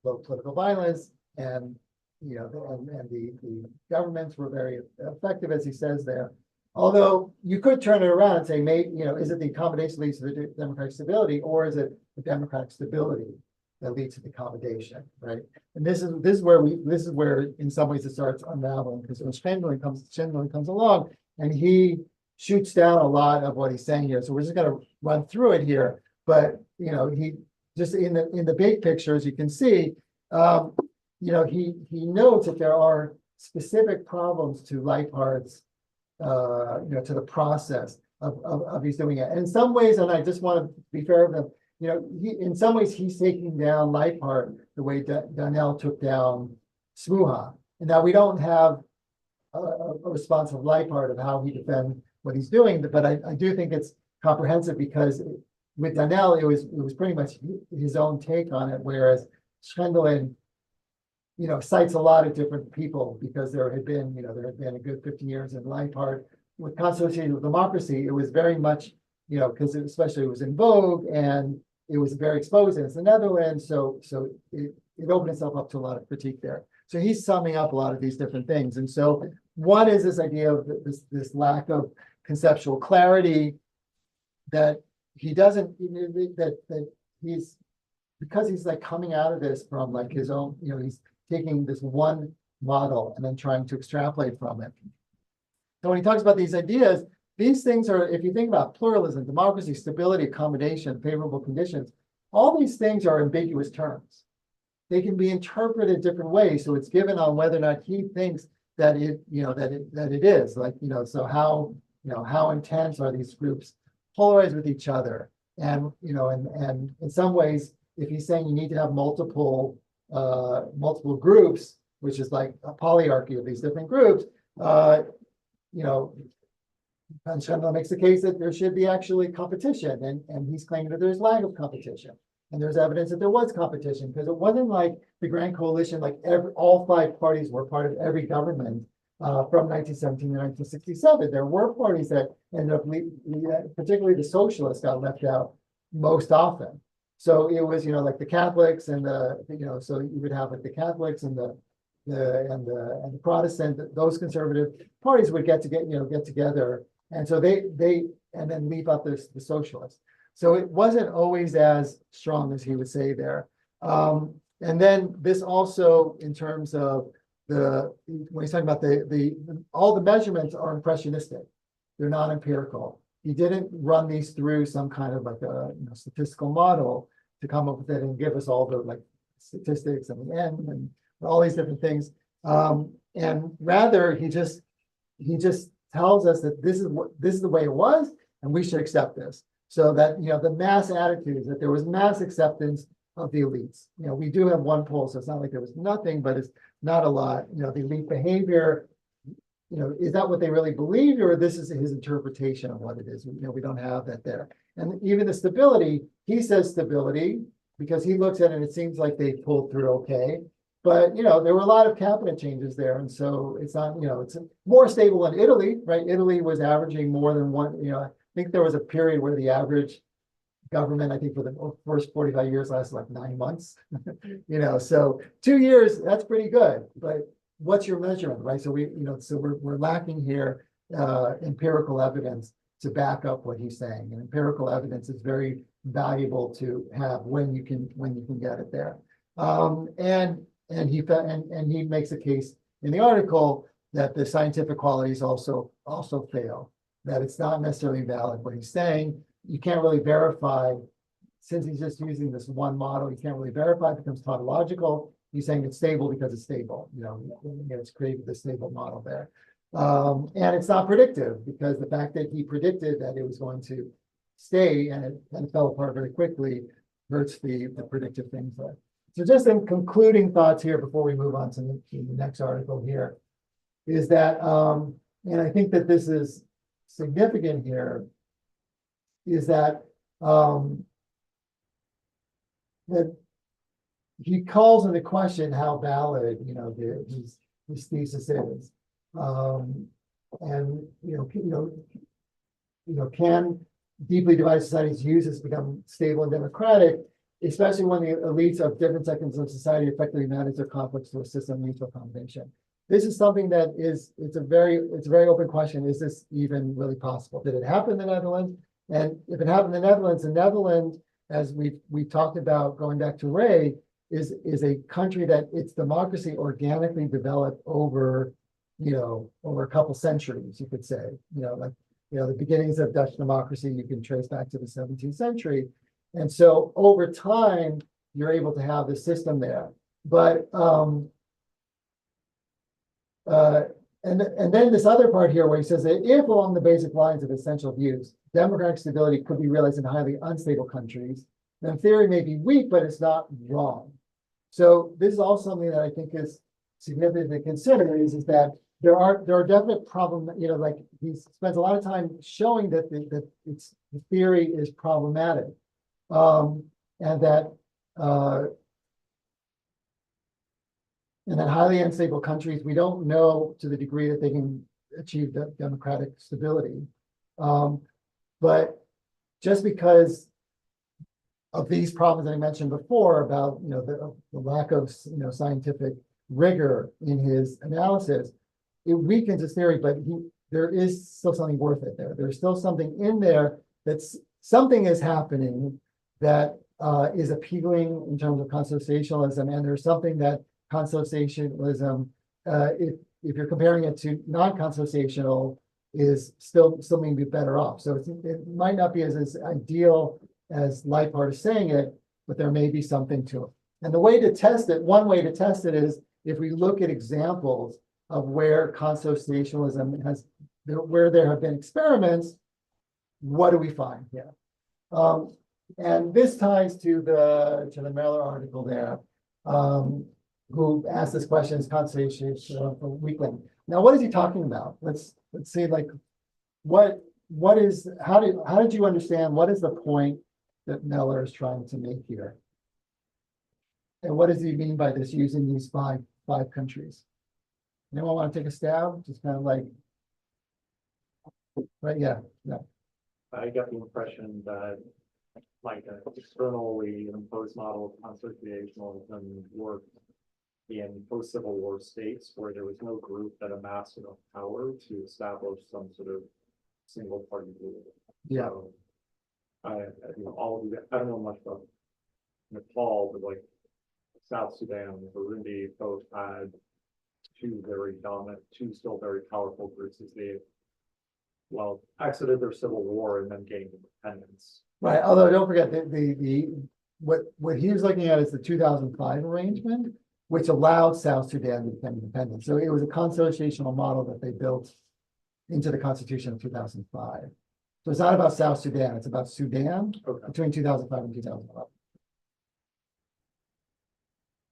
low political violence and, and the governments were very effective, as he says there. Although you could turn it around and say, is it the accommodation leads to the democratic stability, or is it the democratic stability that leads to the accommodation, right? And this is where in some ways it starts unraveling, because when Schindler comes along and he shoots down a lot of what he's saying here. So we're just gonna run through it here, but he just in the big picture, as you can see, he notes that there are specific problems to Leiphardt's to the process of he's doing it. And in some ways, and I just want to be fair with him, in some ways he's taking down Leiphardt the way Donnell took down Smuha. And now we don't have a response of Leiphardt of how he defends what he's doing, but I do think it's comprehensive, because with Donnell, it was pretty much his own take on it, whereas Schendelin, cites a lot of different people, because there had been a good 50 years in Leiphardt. With Constitutional Democracy, it was very much, because especially it was in vogue and it was very exposed, and it's the Netherlands, so it opened itself up to a lot of critique there. So he's summing up a lot of these different things. And so one is this idea of this lack of conceptual clarity, that he doesn't, that he's, because he's like coming out of this from like his own, he's taking this one model and then trying to extrapolate from it. So when he talks about these ideas, these things are, if you think about pluralism, democracy, stability, accommodation, favorable conditions, all these things are ambiguous terms. They can be interpreted different ways. So it's given on whether or not he thinks that it is like, so how intense are these groups polarized with each other? And, and in some ways, if he's saying you need to have multiple groups, which is like a polyarchy of these different groups, Ben Schendel makes the case that there should be actually competition, and he's claiming that there's lack of competition. And there's evidence that there was competition, because it wasn't like the Grand Coalition, like all 5 parties were part of every government from 1917 to 1967. There were parties that ended up, particularly the socialists, got left out most often. So it was, like the Catholics and so you would have like the Catholics and the and the Protestant, those conservative parties would get together. And so and then leave out the socialists. So it wasn't always as strong as he would say there. And then this also, in terms of when he's talking about all the measurements are impressionistic. They're not empirical. He didn't run these through some kind of like a statistical model to come up with it and give us all the like statistics and the end and all these different things. And rather he just tells us that this is the way it was, and we should accept this. So that the mass attitudes, that there was mass acceptance of the elites. We do have one poll, so it's not like there was nothing, but it's not a lot. The elite behavior, is that what they really believed, or this is his interpretation of what it is? We don't have that there. And even the stability, he says stability because he looks at it and it seems like they pulled through okay. But there were a lot of cabinet changes there, and so it's not, it's more stable than Italy, right? Italy was averaging more than one. I think there was a period where the average government, I think for the first 45 years lasted like 9 months. So 2 years, that's pretty good. But what's your measurement, right? So we're lacking here empirical evidence to back up what he's saying. And empirical evidence is very valuable to have when you can get it there. And he makes a case in the article that the scientific qualities also fail, that it's not necessarily valid what he's saying. You can't really verify, since he's just using this one model, you can't really verify, it becomes tautological. He's saying it's stable because it's stable, it's created the stable model there. And it's not predictive because the fact that he predicted that it was going to stay and it fell apart very quickly hurts the predictive things there. So just in concluding thoughts here before we move on to the next article here, is that, and I think that this is significant here, is that that he calls into question how valid his thesis is, and can deeply divided societies use this to become stable and democratic, especially when the elites of different sections of society effectively manage their conflicts to a system of mutual accommodation. This is something that it's a very open question. Is this even really possible? Did it happen in the Netherlands? And if it happened in the Netherlands, as we've talked about going back to Ray, is a country that its democracy organically developed over a couple centuries, you could say. The beginnings of Dutch democracy you can trace back to the 17th century. And so over time, you're able to have this system there. But and then this other part here where he says that if along the basic lines of essential views, democratic stability could be realized in highly unstable countries, then theory may be weak, but it's not wrong. So this is also something that I think is significant to consider is that there are definite problems, like he spends a lot of time showing that the theory is problematic. And that highly unstable countries, we don't know to the degree that they can achieve the democratic stability. But just because of these problems that I mentioned before about the lack of scientific rigor in his analysis, it weakens his theory. But there is still something worth it there. There's still something in there that's something is happening that is appealing in terms of consubstantialism, and there's something that consubstantialism, if you're comparing it to non-consubstantial, is still maybe better off. So it might not be as ideal as Leipart is saying it, but there may be something to it. And the way to test it, one way to test it is if we look at examples of where consubstantialism where there have been experiments, what do we find here? And this ties to the Miller article there, who asked this question: is consubstantiation weakling? Now, what is he talking about? Let's see, like, how did you understand what is the point that Miller is trying to make here? And what does he mean by this, using these five countries? Anyone want to take a stab? Just kind of like, right? Yeah. I got the impression that like an externally imposed model of consubstantialism worked in post-Civil War states where there was no group that amassed enough power to establish some sort of single party rule. Yeah. So, you know, all of the, I don't know much about Nepal, but like South Sudan, and Burundi both had two very dominant, two still very powerful groups as they, well, exited their civil war and then gained independence. Right, although don't forget that what he was looking at is the 2005 arrangement, which allowed South Sudan to become independent. So it was a constitutional model that they built into the Constitution of 2005. So it's not about South Sudan, it's about Sudan Okay. between 2005 and 2011.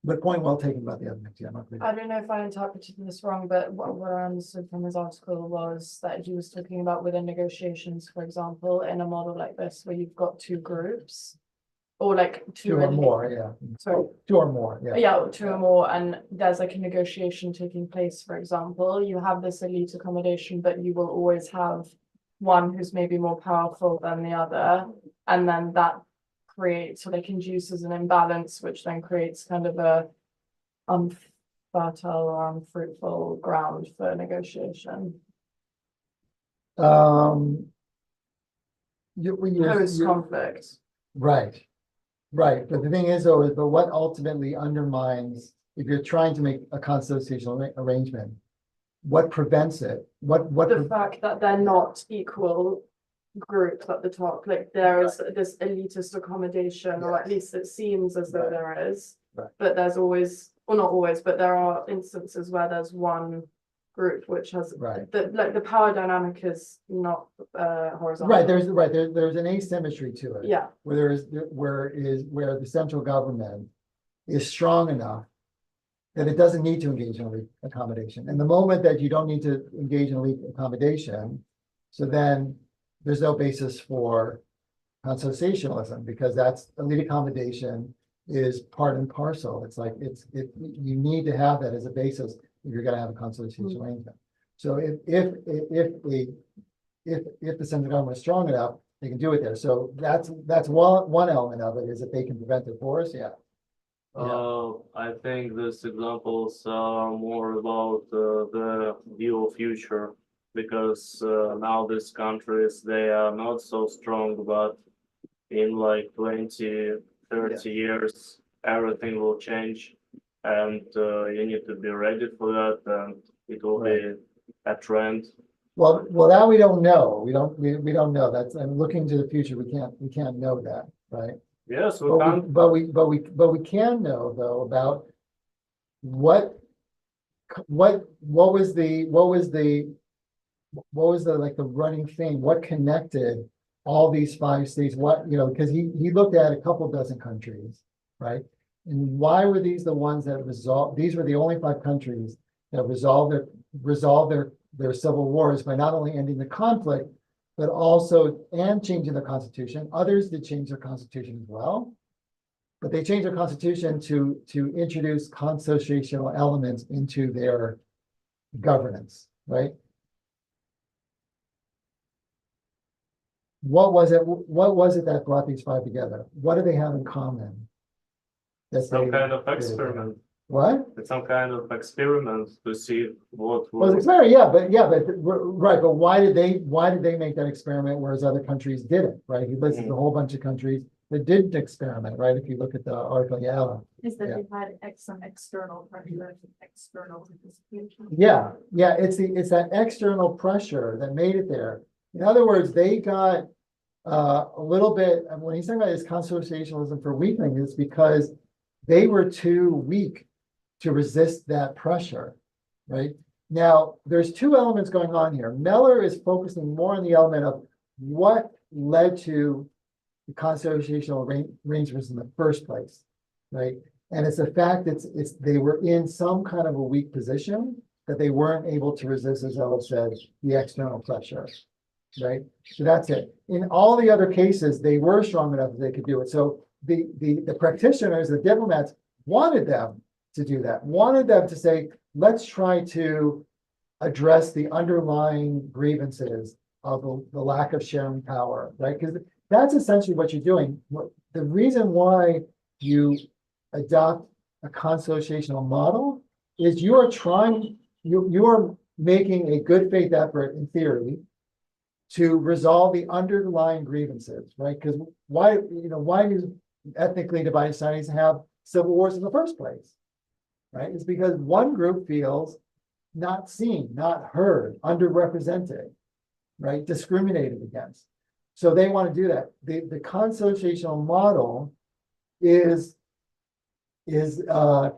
But point well taken about the ethnic. Yeah, I don't know if I interpreted this wrong, but what I understood from his article was that he was talking about within negotiations, for example, in a model like this, where you've got two groups. Or like two or more, yeah. Sorry. Two or more, yeah. Yeah, two or more, and there's like a negotiation taking place, for example, you have this elite accommodation, but you will always have one who's maybe more powerful than the other, and then that creates, so like induces an imbalance, which then creates kind of a unfertile or unfruitful ground for negotiation. Post-conflict. Right. Right, but the thing is though, but what ultimately undermines, if you're trying to make a constitutional arrangement, what prevents it? The fact that they're not equal groups at the top, like there is this elitist accommodation, or at least it seems as though there is. Right. But there's always, well, not always, but there are instances where there's one group which has the power dynamic is not horizontal. Right, there's an asymmetry to it. Yeah. Where the central government is strong enough that it doesn't need to engage in elite accommodation. And the moment that you don't need to engage in elite accommodation, so then there's no basis for consociationalism, because that's elite accommodation is part and parcel. It's like you need to have that as a basis if you're going to have a constitutional arrangement. So if the central government is strong enough, they can do it there. So that's one element of it, is that they can prevent divorce. Yeah. I think these examples are more about the view of future, because now these countries, they are not so strong, but in like 20, 30 years, everything will change, and you need to be ready for that, and it will be a trend. Well, that we don't know. We don't know. That's, and looking to the future, we can't know that, right? Yes, we But can't. we can know though about what was the like the running theme, what connected all these 5 states, because he looked at a couple dozen countries, right? And why were these the ones that resolved? These were the only 5 countries that resolved their civil wars by not only ending the conflict, but also and changing the constitution. Others did change their constitution as well, but they changed their constitution to introduce constitutional elements into their governance, right? What was it that brought these 5 together? What do they have in common? Some kind of experiment. What? It's some kind of experiment to see what Well, it's very, right. But why did they make that experiment, whereas other countries didn't, right? He listed a whole bunch of countries that didn't experiment, right? If you look at the article, Is that they've had some external pressure, external participation? Yeah, it's that external pressure that made it there. In other words, they got a little bit, and when he's talking about his consociationalism for weakling, it's because they were too weak to resist that pressure, right? Now, there's 2 elements going on here. Meller is focusing more on the element of what led to the constitutional arrangements in the first place, right? And it's the fact that they were in some kind of a weak position that they weren't able to resist, as Ella said, the external pressure, right? So that's it. In all the other cases, they were strong enough that they could do it. So the practitioners, the diplomats, wanted them to do that, wanted them to say, let's try to address the underlying grievances of the lack of sharing power, right? Because that's essentially what you're doing. The reason why you adopt a consociational model is you are making a good faith effort in theory to resolve the underlying grievances, right? Because why do ethnically divided societies have civil wars in the first place, right? It's because one group feels not seen, not heard, underrepresented, right? Discriminated against. So they want to do that. The consociational model is of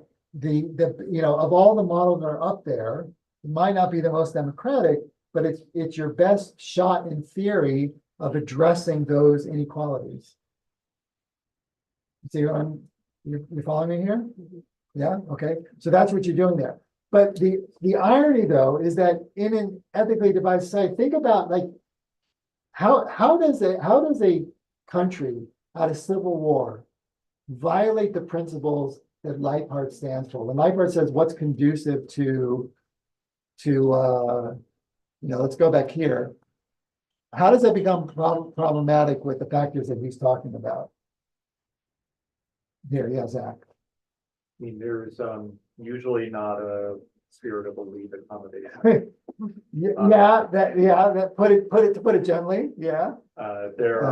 all the models that are up there, it might not be the most democratic, but it's your best shot in theory of addressing those inequalities. See what you're following me here? Yeah, okay. So that's what you're doing there. But the irony though is that in an ethnically divided society, think about like how does a country out of civil war violate the principles that Leibhardt stands for? When Leibhardt says what's conducive to let's go back here. How does that become problematic with the factors that he's talking about? Here, yeah, Zach. I mean, there's usually not a spirit of elite accommodation. That put it gently, yeah. There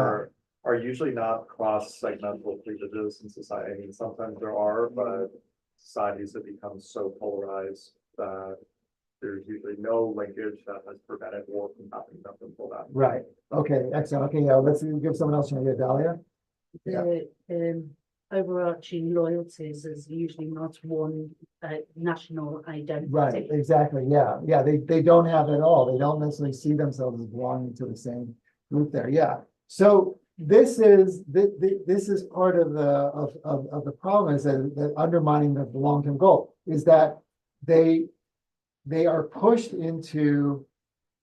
are usually not cross-segmental cleavages in society. I mean, sometimes there are, but societies have become so polarized that there's usually no linkage that has prevented war from happening up until that. Right. Okay, excellent. Okay, yeah, let's give someone else a Dahlia. The overarching loyalties is usually not one national identity. Right, exactly. Yeah, yeah. They don't have it at all. They don't necessarily see themselves as belonging to the same group there. Yeah. So this is part of the problem is that undermining the long-term goal is that they are pushed into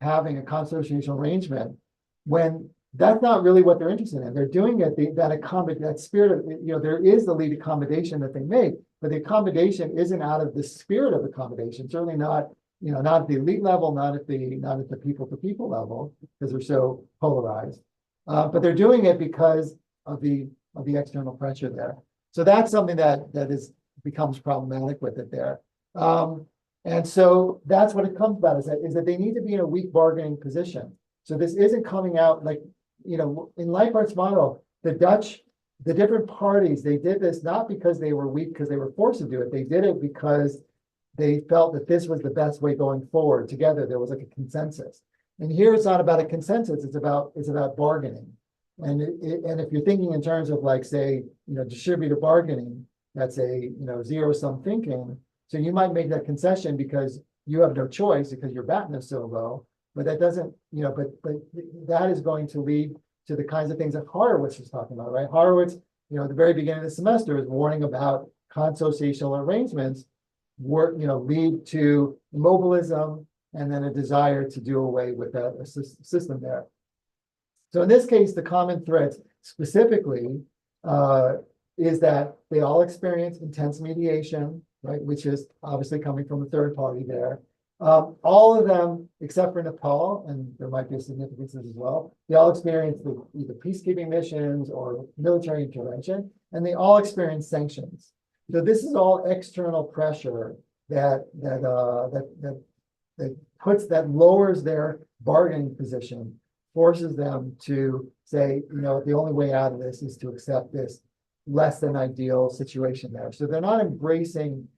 having a consociational arrangement when that's not really what they're interested in. They're doing it, that spirit of, there is the lead accommodation that they make, but the accommodation isn't out of the spirit of accommodation, certainly not, not at the elite level, not at the people to people level, because they're so polarized. But they're doing it because of the external pressure there. So that's something that becomes problematic with it there. And so that's what it comes about is that they need to be in a weak bargaining position. So this isn't coming out like, in Leiphardt's model, the different parties, they did this not because they were weak, because they were forced to do it. They did it because they felt that this was the best way going forward together. There was like a consensus. And here it's not about a consensus, it's about bargaining. And if you're thinking in terms of like, say, distributed bargaining, that's a, zero-sum thinking. So you might make that concession because you have no choice because your batten is so low, but that doesn't, but that is going to lead to the kinds of things that Haaretz is talking about, right? Haaretz, at the very beginning of the semester is warning about consociational arrangements lead to immobilism and then a desire to do away with that system there. So in this case, the common threads specifically is that they all experience intense mediation, right, which is obviously coming from a third party there. All of them, except for Nepal, and there might be significances as well, they all experience either peacekeeping missions or military intervention, and they all experience sanctions. So this is all external pressure that lowers their bargaining position, forces them to say, the only way out of this is to accept this less than ideal situation there. So they're not embracing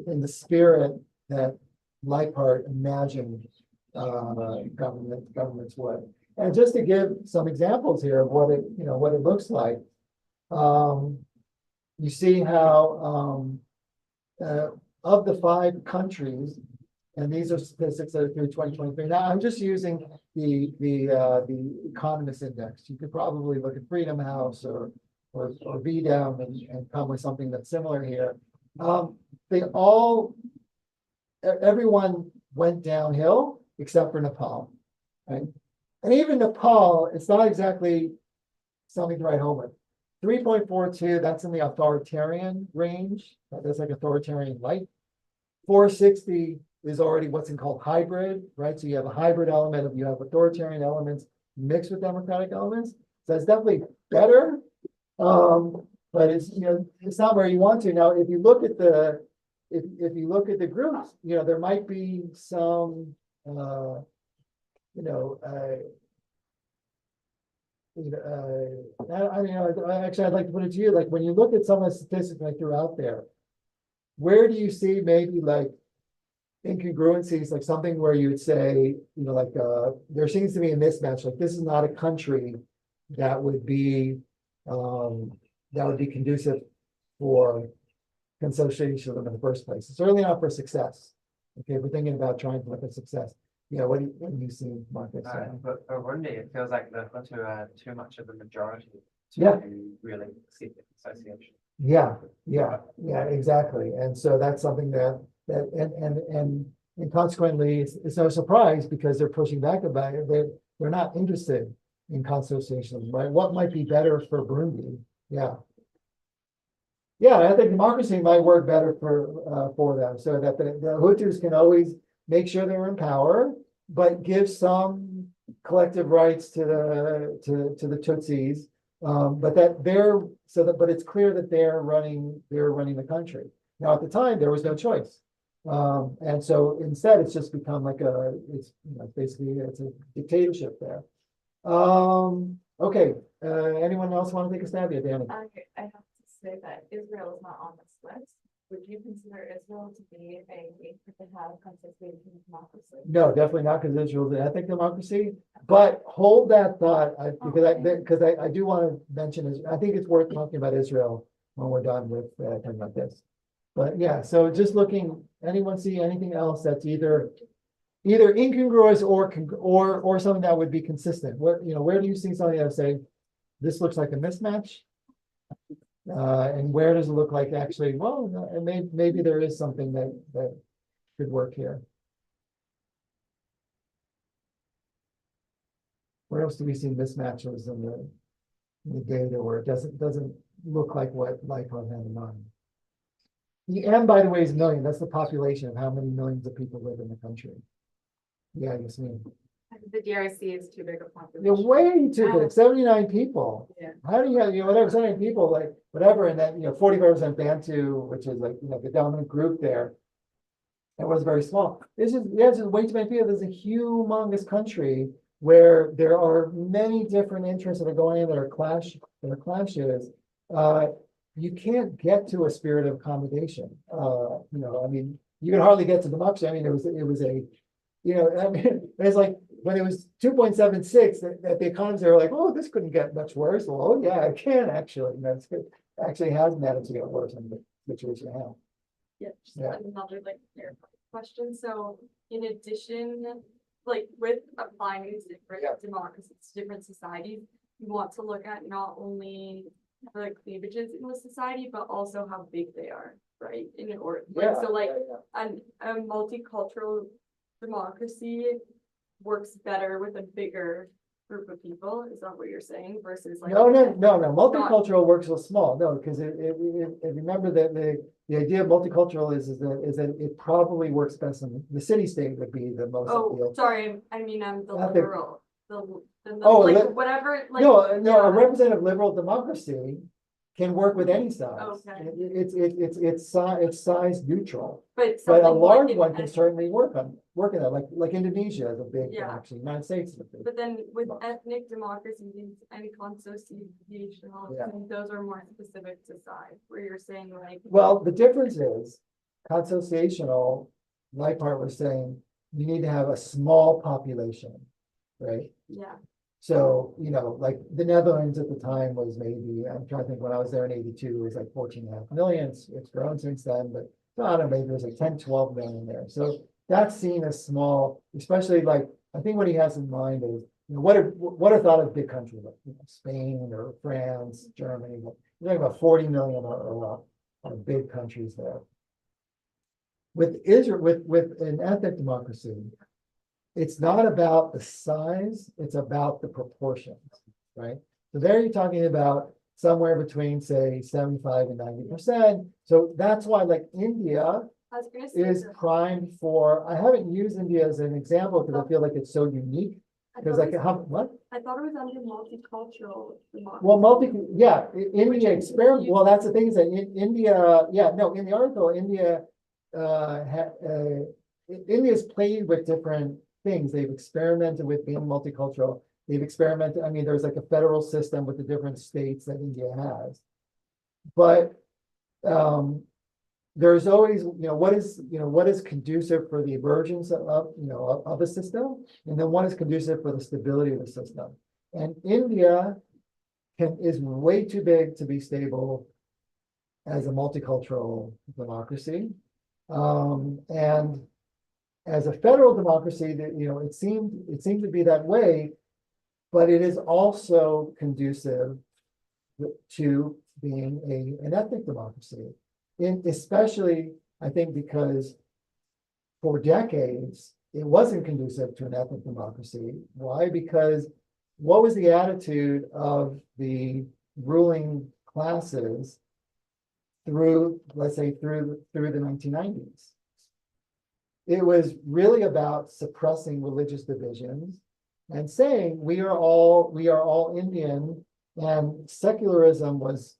in the spirit that Leibhardt imagined governments would. And just to give some examples here of what it looks like, you see how of the 5 countries, and these are statistics that are through 2023. Now I'm just using the Economist Index. You could probably look at Freedom House or VDOM and come with something that's similar here. Everyone went downhill except for Nepal, right? And even Nepal, it's not exactly something to write home with. 3.42, that's in the authoritarian range. That's like authoritarian light. 460 is already what's called hybrid, right? So you have a hybrid element you have authoritarian elements mixed with democratic elements. So it's definitely better. but it's, it's not where you want to. Now, if you look at if you look at the groups, there might be some, actually, I'd like to put it to you, like, when you look at some of the statistics I threw out there, where do you see maybe like incongruencies, like something where you would say, there seems to be a mismatch, like this is not a country that would be conducive for consociationism in the first place. It's certainly not for success. Okay, we're thinking about trying to look at success. What do you see, Marcus? But for Burundi, it feels like the Hutu are too much of a majority to Yeah. really seek the association. Yeah, exactly. And so that's something and consequently, it's no surprise because they're pushing back about it. They're not interested in consociationism, right? What might be better for Burundi? Yeah. Yeah, I think democracy might work better for them, so that the Hutus can always make sure they're in power, but give some collective rights to the Tutsis. But it's clear that they're running the country. Now, at the time, there was no choice. And so instead, it's just become like basically it's a dictatorship there. Okay, anyone else want to take a stab at Danny? I have to say that Israel is not on this list. Would you consider Israel to be to have consociation democracy? No, definitely not, because Israel's an ethnic democracy. But hold that thought, because I do want to mention, I think it's worth talking about Israel when we're done with talking about this. But yeah, so just looking, anyone see anything else that's either incongruous or something that would be consistent? Where do you see something that would say this looks like a mismatch? And where does it look like actually, well, maybe there is something that could work here? Where else do we see mismatches in the data where it doesn't look like what Lycon had in mind? The M, by the way, is million. That's the population of how many millions of people live in the country. Yeah, you see. The DRC is too big a population. You're way too big. 79 people. Yeah. How do you have, whatever, 79 people, like whatever, and then 45% Bantu, which is like the dominant group there. It was very small. This is way too many people. This is a humongous country where there are many different interests that are going in that are clashes. You can't get to a spirit of accommodation. You can hardly get to democracy. I mean, it's like when it was 2.76 that the economists were like, oh, this couldn't get much worse. Well, oh yeah, it can actually. That's good. Actually has managed to get worse in the situation now. Yeah, just Yeah. another question. So in addition, with applying these different democracies to different societies, you want to look at not only the cleavages in the society, but also how big they are, right? A multicultural democracy works better with a bigger group of people. Is that what you're saying? Versus No. Multicultural works so small. No, because remember that the idea of multicultural is that it probably works best in the city state would be the most ideal. Sorry, I mean the liberal. Whatever. A representative liberal democracy can work with any size. Okay. It's size neutral. But a large one can certainly work on that. Like Indonesia is a big democracy. United States is a big. But then with ethnic democracies and consociational, those are more specific to size, where you're saying Well, the difference is consociational, like part was saying, you need to have a small population, right? Yeah. So, like the Netherlands at the time was maybe, I'm trying to think when I was there in 82, it was like 14.5 million. It's grown since then, but I don't know, maybe there's like 10, 12 million there. So that's seen as small, especially I think what he has in mind is, what are thought of big countries like Spain or France, Germany, you're talking about 40 million are big countries there. With Israel, with an ethnic democracy, it's not about the size, it's about the proportions, right? So there you're talking about somewhere between, say, 75 and 90%. So that's why India is primed for, I haven't used India as an example because I feel like it's so unique Because like, what? I thought it was under multicultural democracy. Well, India experiment, well, that's the thing is that in India, in the article, India's played with different things. They've experimented with being multicultural. They've experimented, I mean, there's like a federal system with the different states that India has. But there's always, what is conducive for the emergence of a system, and then what is conducive for the stability of the system. And India is way too big to be stable as a multicultural democracy. And as a federal democracy, that it seemed to be that way, but it is also conducive to being an ethnic democracy. Especially, I think, because for decades, it wasn't conducive to an ethnic democracy. Why? Because what was the attitude of the ruling classes through, let's say, through the 1990s? It was really about suppressing religious divisions and saying we are all Indian, and secularism was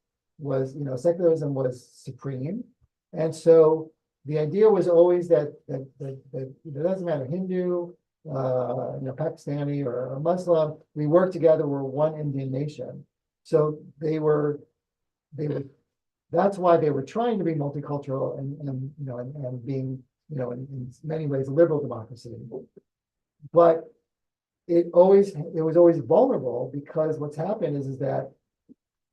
supreme. And so the idea was always that it doesn't matter, Hindu, Pakistani or Muslim, we work together, we're one Indian nation. So that's why they were trying to be multicultural and being, in many ways, a liberal democracy. But it was always vulnerable, because what's happened is that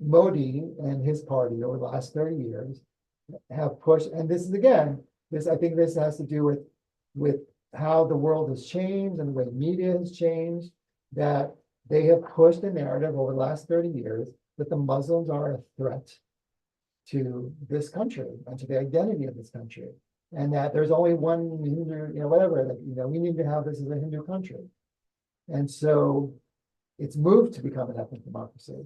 Modi and his party over the last 30 years have pushed, and I think this has to do with how the world has changed and the way media has changed, that they have pushed a narrative over the last 30 years that the Muslims are a threat to this country and to the identity of this country, and that there's only one Hindu, whatever, we need to have this as a Hindu country. And so it's moved to become an ethnic democracy.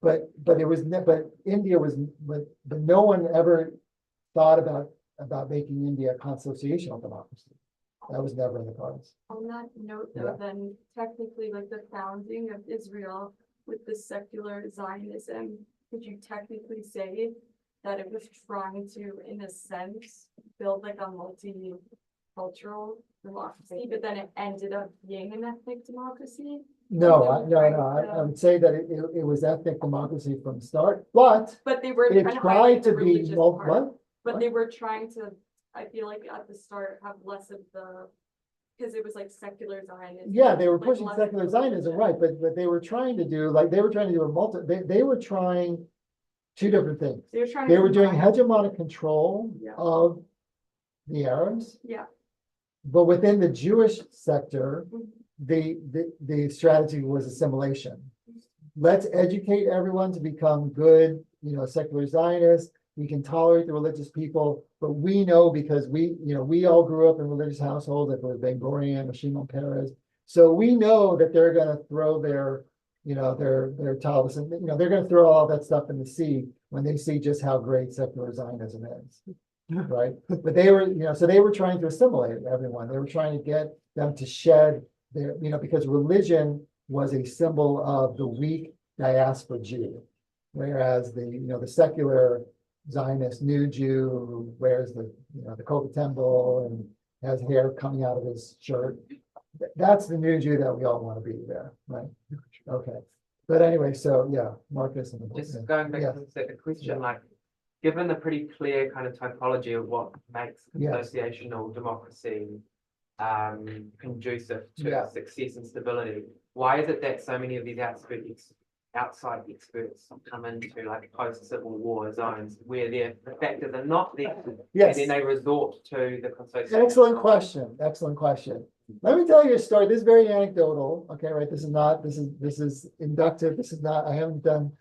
But India was, but no one ever thought about making India a consociational democracy. That was never in the cards. On that note, though, then technically, like the founding of Israel with the secular Zionism, could you technically say that it was trying to, in a sense, build like a multicultural democracy, but then it ended up being an ethnic democracy? No, I would say that it was ethnic democracy from the start, but they were it trying to tried highlight to the be religious part. But they what? were trying to, I feel like at the start, have less of because it was like secular Zionism. Yeah, they were like pushing less of secular the Zionism, religion. right? But they were trying to do they were trying two different things. They were trying They to were doing combine- hegemonic control Yeah. of the Arabs, Yeah. but within the Jewish sector, Mhm. the strategy was assimilation. Let's educate everyone to become good, secular Zionists. We can tolerate the religious people, but we know, because we all grew up in religious households, like it was Ben-Gurion or Shimon Peres. So we know that they're going to throw their tallis, and they're going to throw all that stuff in the sea when they see just how great secular Zionism is, right? But they were, so they were trying to assimilate everyone. They were trying to get them to shed their, because religion was a symbol of the weak diaspora Jew, whereas the secular Zionist new Jew who wears the Kobe temple and has hair coming out of his shirt, that's the new Jew that we all want to be there, right? Okay, but anyway, so yeah, Marcus and Just going back to the question, like, given the pretty clear kind of typology of what makes associational democracy conducive to success and stability, why is it that so many of these outside experts come into like post-Civil War zones where the factors are not there, and then they resort to the consociation? Excellent question. Let me tell you a story. This is very anecdotal. Okay, right? This is inductive. This is not, I haven't done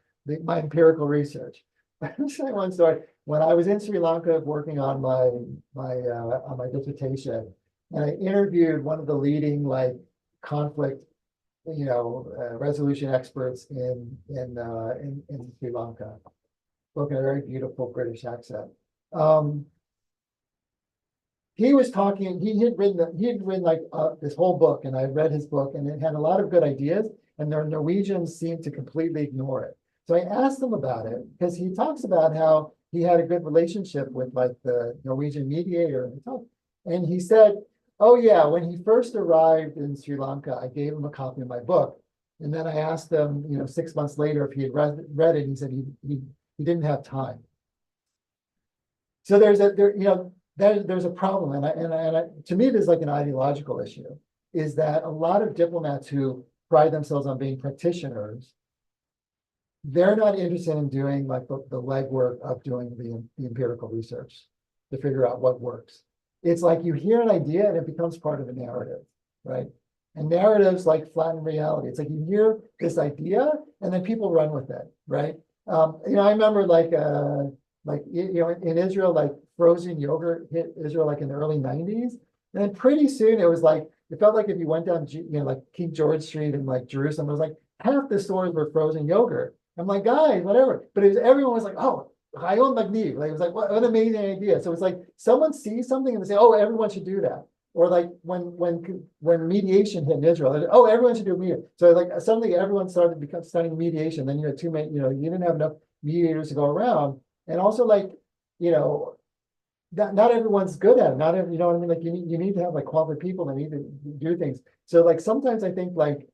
my empirical research. I'm saying one story. When I was in Sri Lanka working on my dissertation, and I interviewed one of the leading conflict resolution experts in Sri Lanka, spoke in a very beautiful British accent. he was talking, he had written like, this whole book, and I read his book, and it had a lot of good ideas, and the Norwegians seemed to completely ignore it. So I asked him about it, because he talks about how he had a good relationship with like the Norwegian mediator, and he said, oh yeah, when he first arrived in Sri Lanka, I gave him a copy of my book. And then I asked him, 6 months later if he had read it. He said he didn't have time. So there's a problem, and to me, there's like an ideological issue, is that a lot of diplomats who pride themselves on being practitioners, they're not interested in doing like the legwork of doing the empirical research to figure out what works. It's like you hear an idea and it becomes part of a narrative, right? And narratives like flatten reality. It's like you hear this idea and then people run with it, right? I remember in Israel, like frozen yogurt hit Israel like in the early 90s. And then pretty soon it was like, it felt like if you went down, like King George Street in like Jerusalem, it was like half the stores were frozen yogurt. I'm like, guys, whatever. But everyone was like, oh, Rayon Magniv. Like, it was like, what an amazing idea. So it's like someone sees something and they say, oh, everyone should do that. Or like when mediation hit in Israel, oh, everyone should do mediation. So like suddenly everyone started studying mediation. Then you had too many, you didn't have enough mediators to go around. And also like, not everyone's good at it. Not every, you know what I mean? Like you need to have like qualified people that need to do things. So like sometimes I think like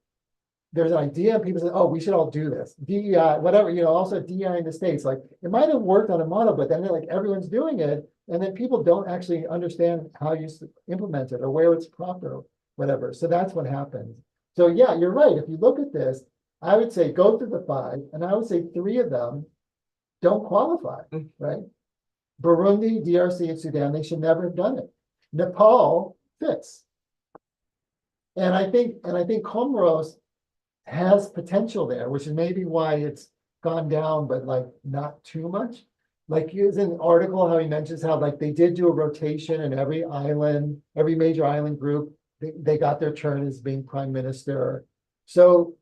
there's an idea and people say, oh, we should all do this. DEI, whatever, also DEI in the States, like it might have worked on a model, but then like everyone's doing it. And then people don't actually understand how you implement it or where it's proper, whatever. So that's what happens. So yeah, you're right. If you look at this, I would say go through the 5, and I would say 3 of them don't qualify, right? Burundi, DRC, and Sudan, they should never have done it. Nepal fits. And I think Comoros has potential there, which is maybe why it's gone down, but like not too much. Like here's an article how he mentions how like they did do a rotation in every major island group, they got their turn as being prime minister. So,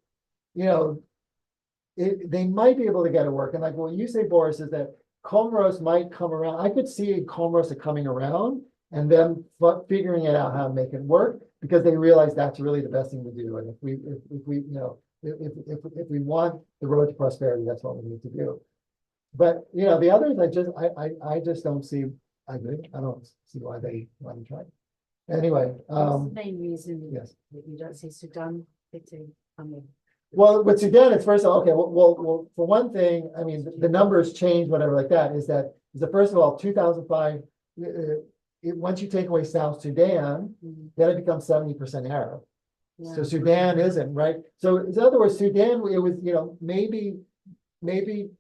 they might be able to get it work. And like what you say, Boris, is that Comoros might come around. I could see Comoros coming around and them figuring it out how to make it work, because they realize that's really the best thing to do. And if we want the road to prosperity, that's what we need to do. But the others, I just don't see. I agree. I don't see why they try. Anyway, What's the main reason yes. that you don't see Sudan fitting? Well, with Sudan, it's first of all, okay. Well, for one thing, I mean, the numbers change, whatever, like that. Is that first of all, 2005. Once you take away South Sudan, then it becomes 70% Arab. Yeah. So Sudan isn't, right. So in other words, Sudan, it was maybe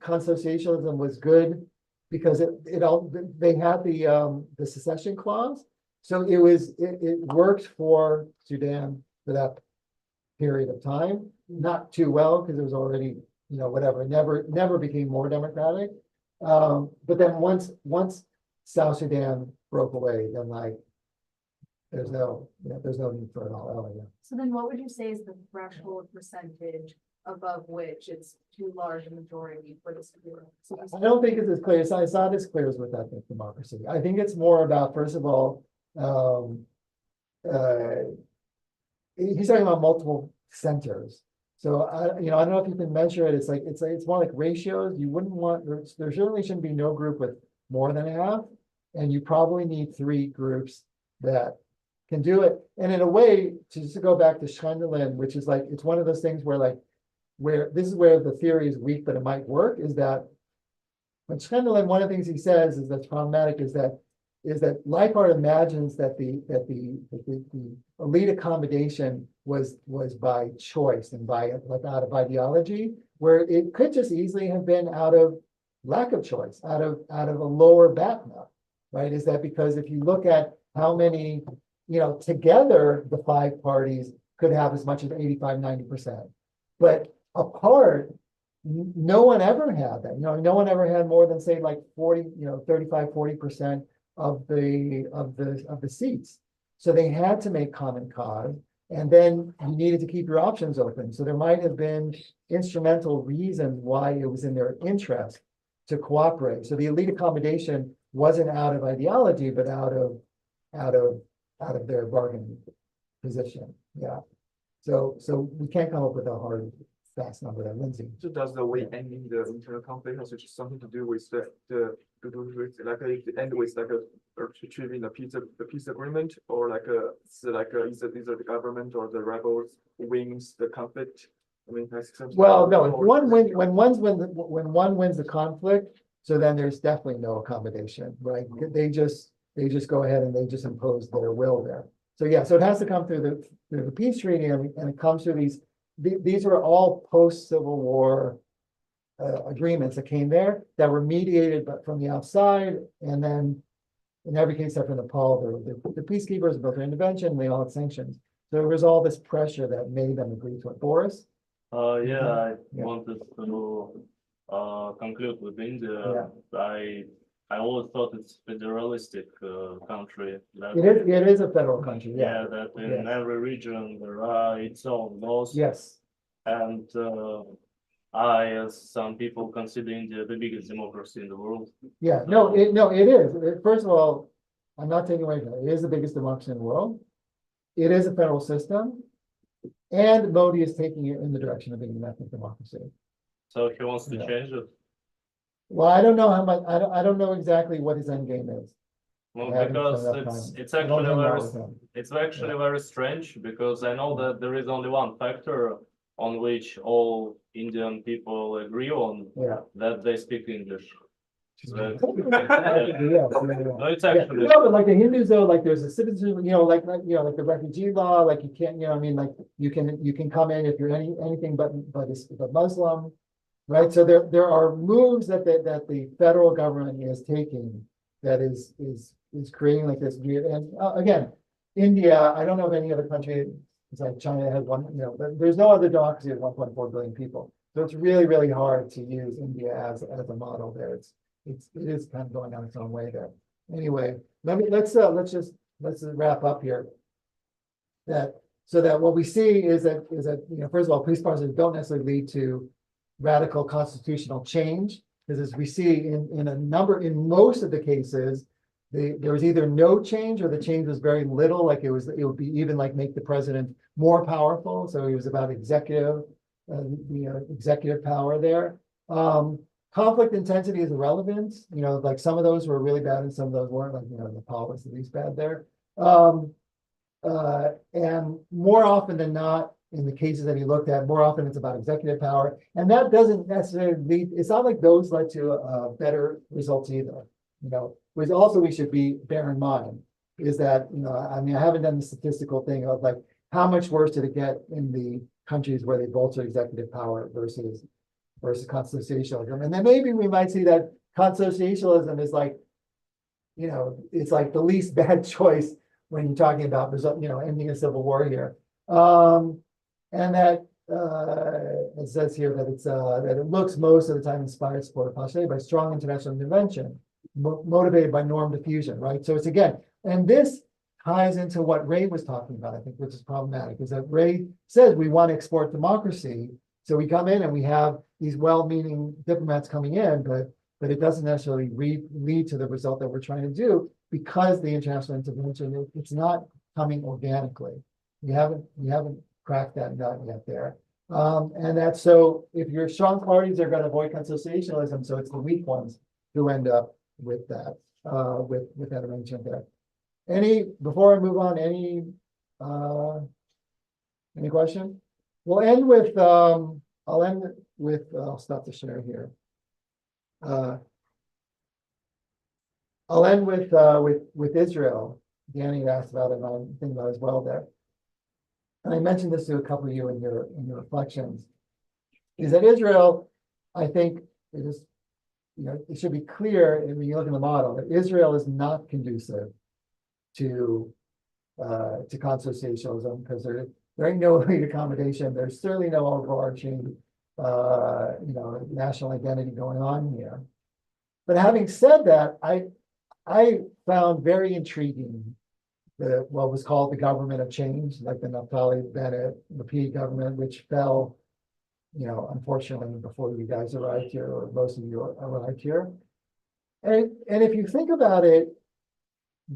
consociationism was good because they had the secession clause, so it worked for Sudan for that period of time. Not too well because it was already whatever, never became more democratic. But then once South Sudan broke away, then like there's no need for it all. Yeah. So then what would you say is the threshold percentage above which it's too large a majority for this to be? I don't think it's as clear. It's not as clear as with ethnic democracy. I think it's more about, first of all, he's talking about multiple centers. So I don't know if you can measure it. It's more like ratios. You wouldn't want, there certainly shouldn't be no group with more than half, and you probably need 3 groups that can do it. And in a way, just to go back to Schenderlin, which is like, it's one of those things where this is where the theory is weak, but it might work, is that when Schenderlin, one of the things he says is that's problematic is that Leipart imagines that the elite accommodation was by choice and out of ideology, where it could just easily have been out of lack of choice, out of a lower BATNA, right? Is that because if you look at how many, together the 5 parties could have as much as 85-90%, but apart, no one ever had that. No one ever had more than say like 35-40% of the seats. So they had to make common cause, and then you needed to keep your options open. So there might have been instrumental reasons why it was in their interest to cooperate. So the elite accommodation wasn't out of ideology, but out of out of their bargaining position, yeah. So we can't come up with a hard, fast number there, Lindsay. So does the way ending the internal conflict also just something to do with like if it end with like achieving the peace agreement, or like either the government or the rebels wins the conflict? I mean, that's some. Well, no, if when one wins the conflict, so then there's definitely no accommodation, right? They just go ahead and they just impose their will there. So yeah, so it has to come through the peace treaty, and it comes through these are all post-Civil War agreements that came there that were mediated but from the outside, and then in every case except for Nepal, the peacekeepers built their intervention, they all had sanctions. So there was all this pressure that made them agree to it. Boris? I Yeah. wanted to conclude with India. I always thought it's federalistic country. That, It is a federal country, yeah. that in Yes. every region there are its own laws. Yes, And as some people consider India the biggest democracy in the world. yeah, no, it is. First of all, I'm not taking away from it. It is the biggest democracy in the world. It is a federal system. And Modi is taking it in the direction of being an ethnic democracy. So he wants to Yeah. change it. Well, I don't know how much, I don't know exactly what his end game is. Well, I haven't because spent enough time. it's I don't actually hang out very with him. it's actually very strange, because I know that there is only one factor on which all Indian people agree on, Yeah. that they speak English. That- Yeah, No, it's yeah. actually, No, but like the Hindus though, like there's a citizenship, like like the refugee law, like you can't, I mean, like you can come in if you're anything but Muslim. Right, so there are moves that the federal government is taking that is creating like this weird, and again, India, I don't know of any other country, it's like China has one, but there's no other democracy with 1.4 billion people. So it's really, really hard to use India as a model there. It is kind of going on its own way there. Anyway, let's wrap up here. So that what we see is that first of all, police powers don't necessarily lead to radical constitutional change, because as we see in most of the cases, there was either no change or the change was very little, like it would be even like make the president more powerful. So it was about executive power there. Conflict intensity is irrelevant, like some of those were really bad and some of those weren't, like Nepal was the least bad there. And more often than not, in the cases that he looked at, more often it's about executive power, and that doesn't necessarily lead. It's not like those led to better results either. Which also we should bear in mind is that I mean, I haven't done the statistical thing of like how much worse did it get in the countries where they bolstered executive power versus constitutionalism, and then maybe we might see that constitutionalism is like, it's like the least bad choice when you're talking about ending a civil war here. And that it says here that that it looks most of the time inspired, supported partially by strong international intervention, motivated by norm diffusion, right? So it's again, and this ties into what Ray was talking about, I think, which is problematic, is that Ray says we want to export democracy. So we come in and we have these well-meaning diplomats coming in, but it doesn't necessarily lead to the result that we're trying to do, because the international intervention, it's not coming organically. We haven't cracked that nut yet there. And that's so if your strong parties are going to avoid constitutionalism, so it's the weak ones who end up with that, with that arrangement there. Before I move on, any question? We'll end with, I'll stop the share here. I'll end with Israel. Danny asked about it, and I'm thinking about it as well there. And I mentioned this to a couple of you in your reflections, is that Israel, I think it is, it should be clear when you look at the model that Israel is not conducive to constitutionalism, because there ain't no elite accommodation. There's certainly no overarching national identity going on here. But having said that, I found very intriguing what was called the government of change, like the Naftali Bennett Lapid government, which fell, unfortunately before you guys arrived here, or most of you arrived here. And if you think about it,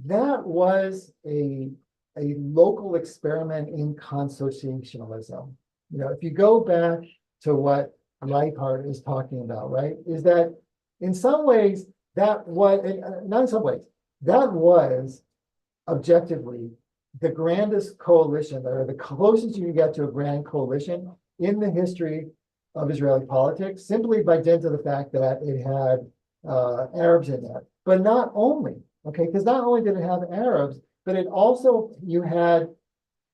that was a local experiment in consociationalism. You know, if you go back to what Leithart is talking about, right, is that in some ways that was, not in some ways, that was objectively the grandest coalition, or the closest you can get to a grand coalition in the history of Israeli politics, simply by dint of the fact that it had Arabs in it. But not only, okay, because not only did it have Arabs, but it also, you had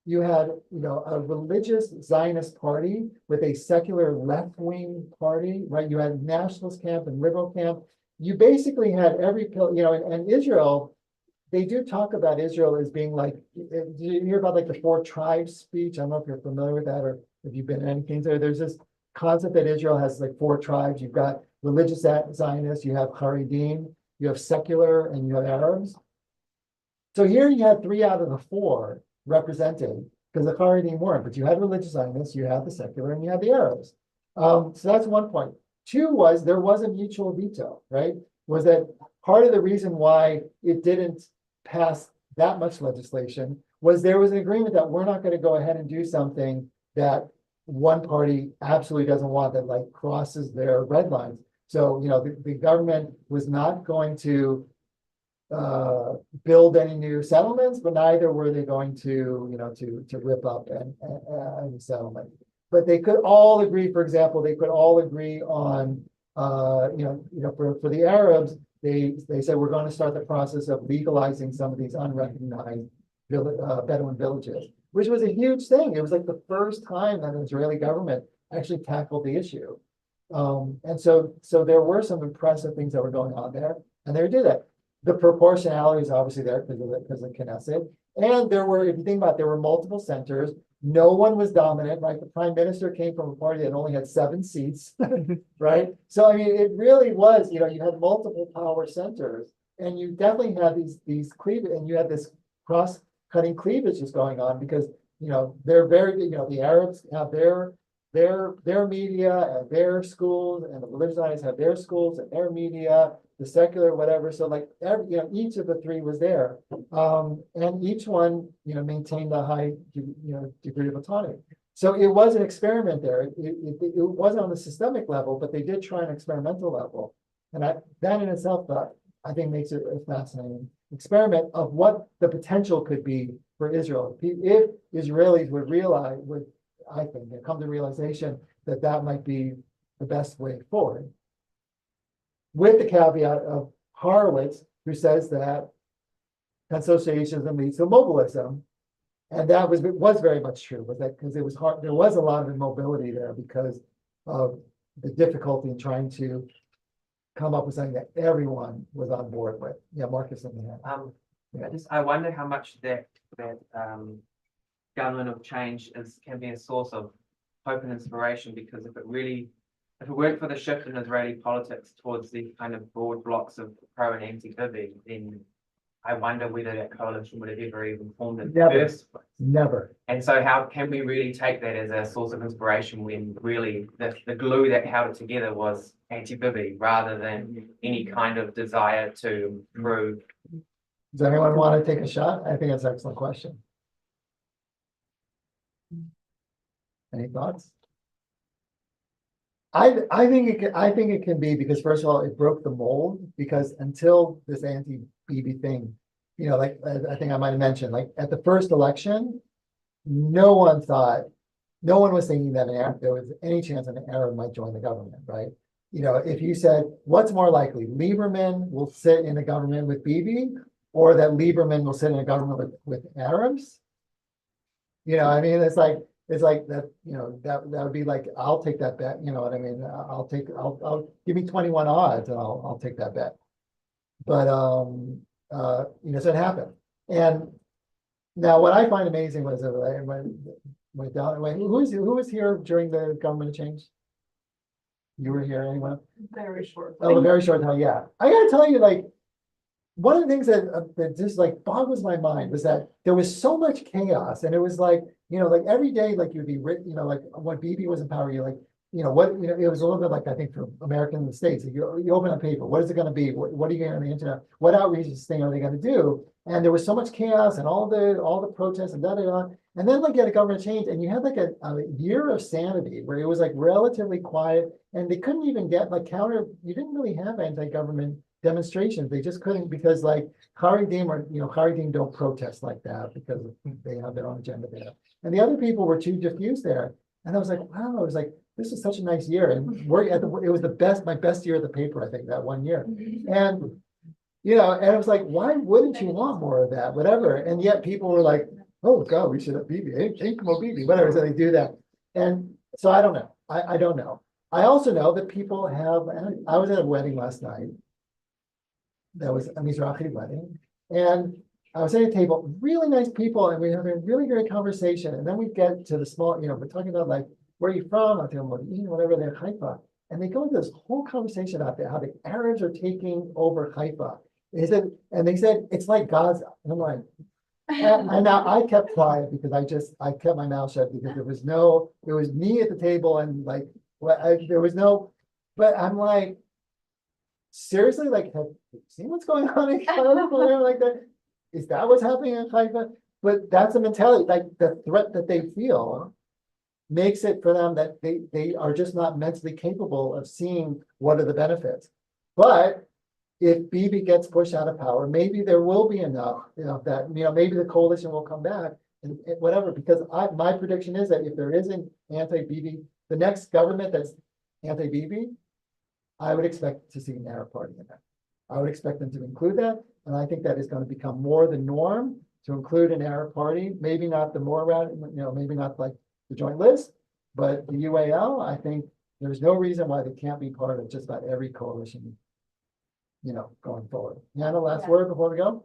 a religious Zionist party with a secular left-wing party, right? You had nationalist camp and liberal camp. You basically had every, and Israel, they do talk about Israel as being like, did you hear about like the 4 tribes speech? I don't know if you're familiar with that, or if you've been in anything there. There's this concept that Israel has like 4 tribes. You've got religious Zionists, you have Haredim, you have secular, and you have Arabs. So here you had 3 out of the 4 represented, because the Haredim weren't, but you had religious Zionists, you had the secular, and you had the Arabs. So that's one point. 2 was there was a mutual veto, right? Was that part of the reason why it didn't pass that much legislation was there was an agreement that we're not going to go ahead and do something that one party absolutely doesn't want, that like crosses their red lines. So, the government was not going to build any new settlements, but neither were they going to, to rip up any settlement. But they could all agree, for example, they could all agree on, for the Arabs, they said, we're going to start the process of legalizing some of these unrecognized Bedouin villages, which was a huge thing. It was like the first time that the Israeli government actually tackled the issue. And so there were some impressive things that were going on there, and they did that. The proportionality is obviously there because of Knesset. And there were, if you think about it, there were multiple centers. No one was dominant, right? The prime minister came from a party that only had 7 seats, right? So, I mean, it really was, you had multiple power centers, and you definitely had these cleavage, and you had this cross-cutting cleavage is going on because, they're very, the Arabs have their media and their schools, and the religious Zionists have their schools and their media, the secular, whatever. So like each of the 3 was there. And each one, maintained a high, degree of autonomy. So it was an experiment there. It wasn't on the systemic level, but they did try an experimental level. And that in itself, I think makes it a fascinating experiment of what the potential could be for Israel. If Israelis would I think, come to the realization that that might be the best way forward. With the caveat of Haaretz, who says that consociationism leads to mobilism, and that was very much true. But that because it was hard, there was a lot of immobility there because of the difficulty in trying to come up with something that everyone was on board with. Yeah, Marcus in the hand. I wonder how much that government of change can be a source of hope and inspiration, because if it weren't for the shift in Israeli politics towards the kind of broad blocks of pro and anti-Bibi, then I wonder whether that coalition would have ever even formed in the first place. Never. And so how can we really take that as a source of inspiration when really the glue that held it together was anti-Bibi rather than any kind of desire to improve? Does anyone want to take a shot? I think that's an excellent question. Any thoughts? I think it can be because, first of all, it broke the mold, because until this anti-Bibi thing, like I think I might have mentioned, like at the first election, no one was thinking that there was any chance an Arab might join the government, right? If you said, what's more likely, Lieberman will sit in a government with Bibi, or that Lieberman will sit in a government with Arabs? I mean, it's like that, that would be like, I'll take that bet. You know what I mean? I'll give me 21 odds and I'll take that bet. But, so it happened. And now what I find amazing was who was here during the government change? You were here, anyone? Very short. Oh, a very short time. Yeah. I gotta tell you, like, one of the things that just like boggles my mind was that there was so much chaos, and it was like, like every day, like you'd be written, like when Bibi was in power, you're like, it was a little bit like, I think, for American in the States, you open a paper, what is it going to be? What are you getting on the internet? What outreach thing are they going to do? And there was so much chaos and all the protests and da. And then like you had a government change and you had like a year of sanity where it was like relatively quiet and they couldn't even get like you didn't really have anti-government demonstrations. They just couldn't because like Haredim don't protest like that because they have their own agenda there. And the other people were too diffuse there. And I was like, wow, I was like, this is such a nice year. And it was my best year at the paper, I think, that 1 year. And and I was like, why wouldn't you want more of that? Whatever. And yet people were like, oh God, we should have Bibi, Bibi, whatever. So they do that. And so I don't know. I don't know. I also know that people I was at a wedding last night. That was a Mizrahi wedding. And I was at a table, really nice people, and we were having a really great conversation. And then we get to the small, we're talking about like, where are you from? I'm telling them, whatever, they're Haifa. And they go into this whole conversation about how the Arabs are taking over Haifa. They said, it's like Gaza. And I'm like, and now I kept quiet because I kept my mouth shut because it was me at the table and like, there was no, but I'm like, seriously, like, have you seen what's going on in Gaza? Like that? Is that what's happening in Haifa? But that's the mentality, like the threat that they feel makes it for them that they are just not mentally capable of seeing what are the benefits. But if Bibi gets pushed out of power, maybe there will be enough, that, maybe the coalition will come back and whatever, because my prediction is that if there is an anti-Bibi, the next government that's anti-Bibi, I would expect to see an Arab party in that. I would expect them to include that. And I think that is going to become more the norm to include an Arab party, maybe not the more radical, maybe not like the joint list, but the UAL, I think there's no reason why they can't be part of just about every coalition, going forward. Yana, last word before we go?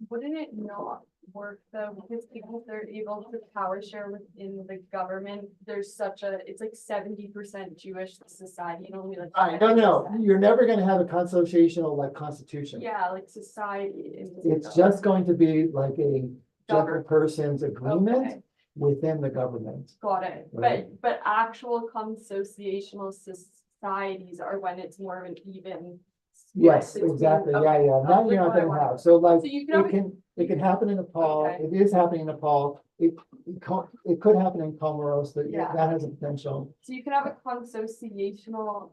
Wouldn't it not work though, because people, if they're able to power share within the government, there's it's like 70% Jewish society and only like. I don't know. You're never going to have a constitutional like constitution. Yeah, like society. It's just going to be like a different person's agreement Okay. within the government. Got it. Right. But actual consociational societies are when it's more of an even. Yes, split between- exactly. okay. Yeah. Now you're not going to have. So like So you can have it can happen in Nepal. Okay. It is happening in Nepal. It could happen in Comoros. That has a potential. So you can have a consociational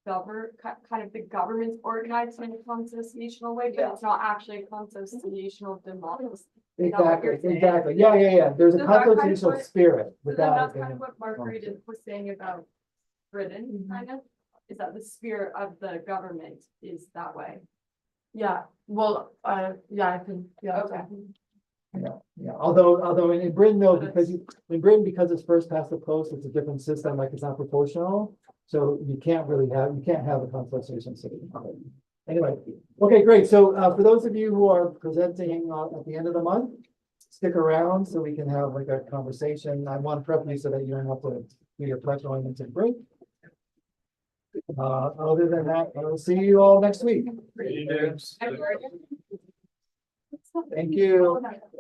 kind of the government's organized in a consociational way, but it's not actually a consociational democracy. Exactly. Yeah. There's a So that kind of constitutional what- spirit So then without that's it kind being. of what Marguerite was saying about Britain, kind of, is that the spirit of the government is that way. Yeah, well, I think, yeah. Okay. Yeah. Although in Britain, though, because it's first past the post, it's a different system, like it's not proportional. So you can't have a consultation city. Anyway, okay, great. So for those of you who are presenting at the end of the month, stick around so we can have like a conversation. I want to prep you so that you don't have to do your pledge going into break. Other than that, I will see you all next week. Thank you.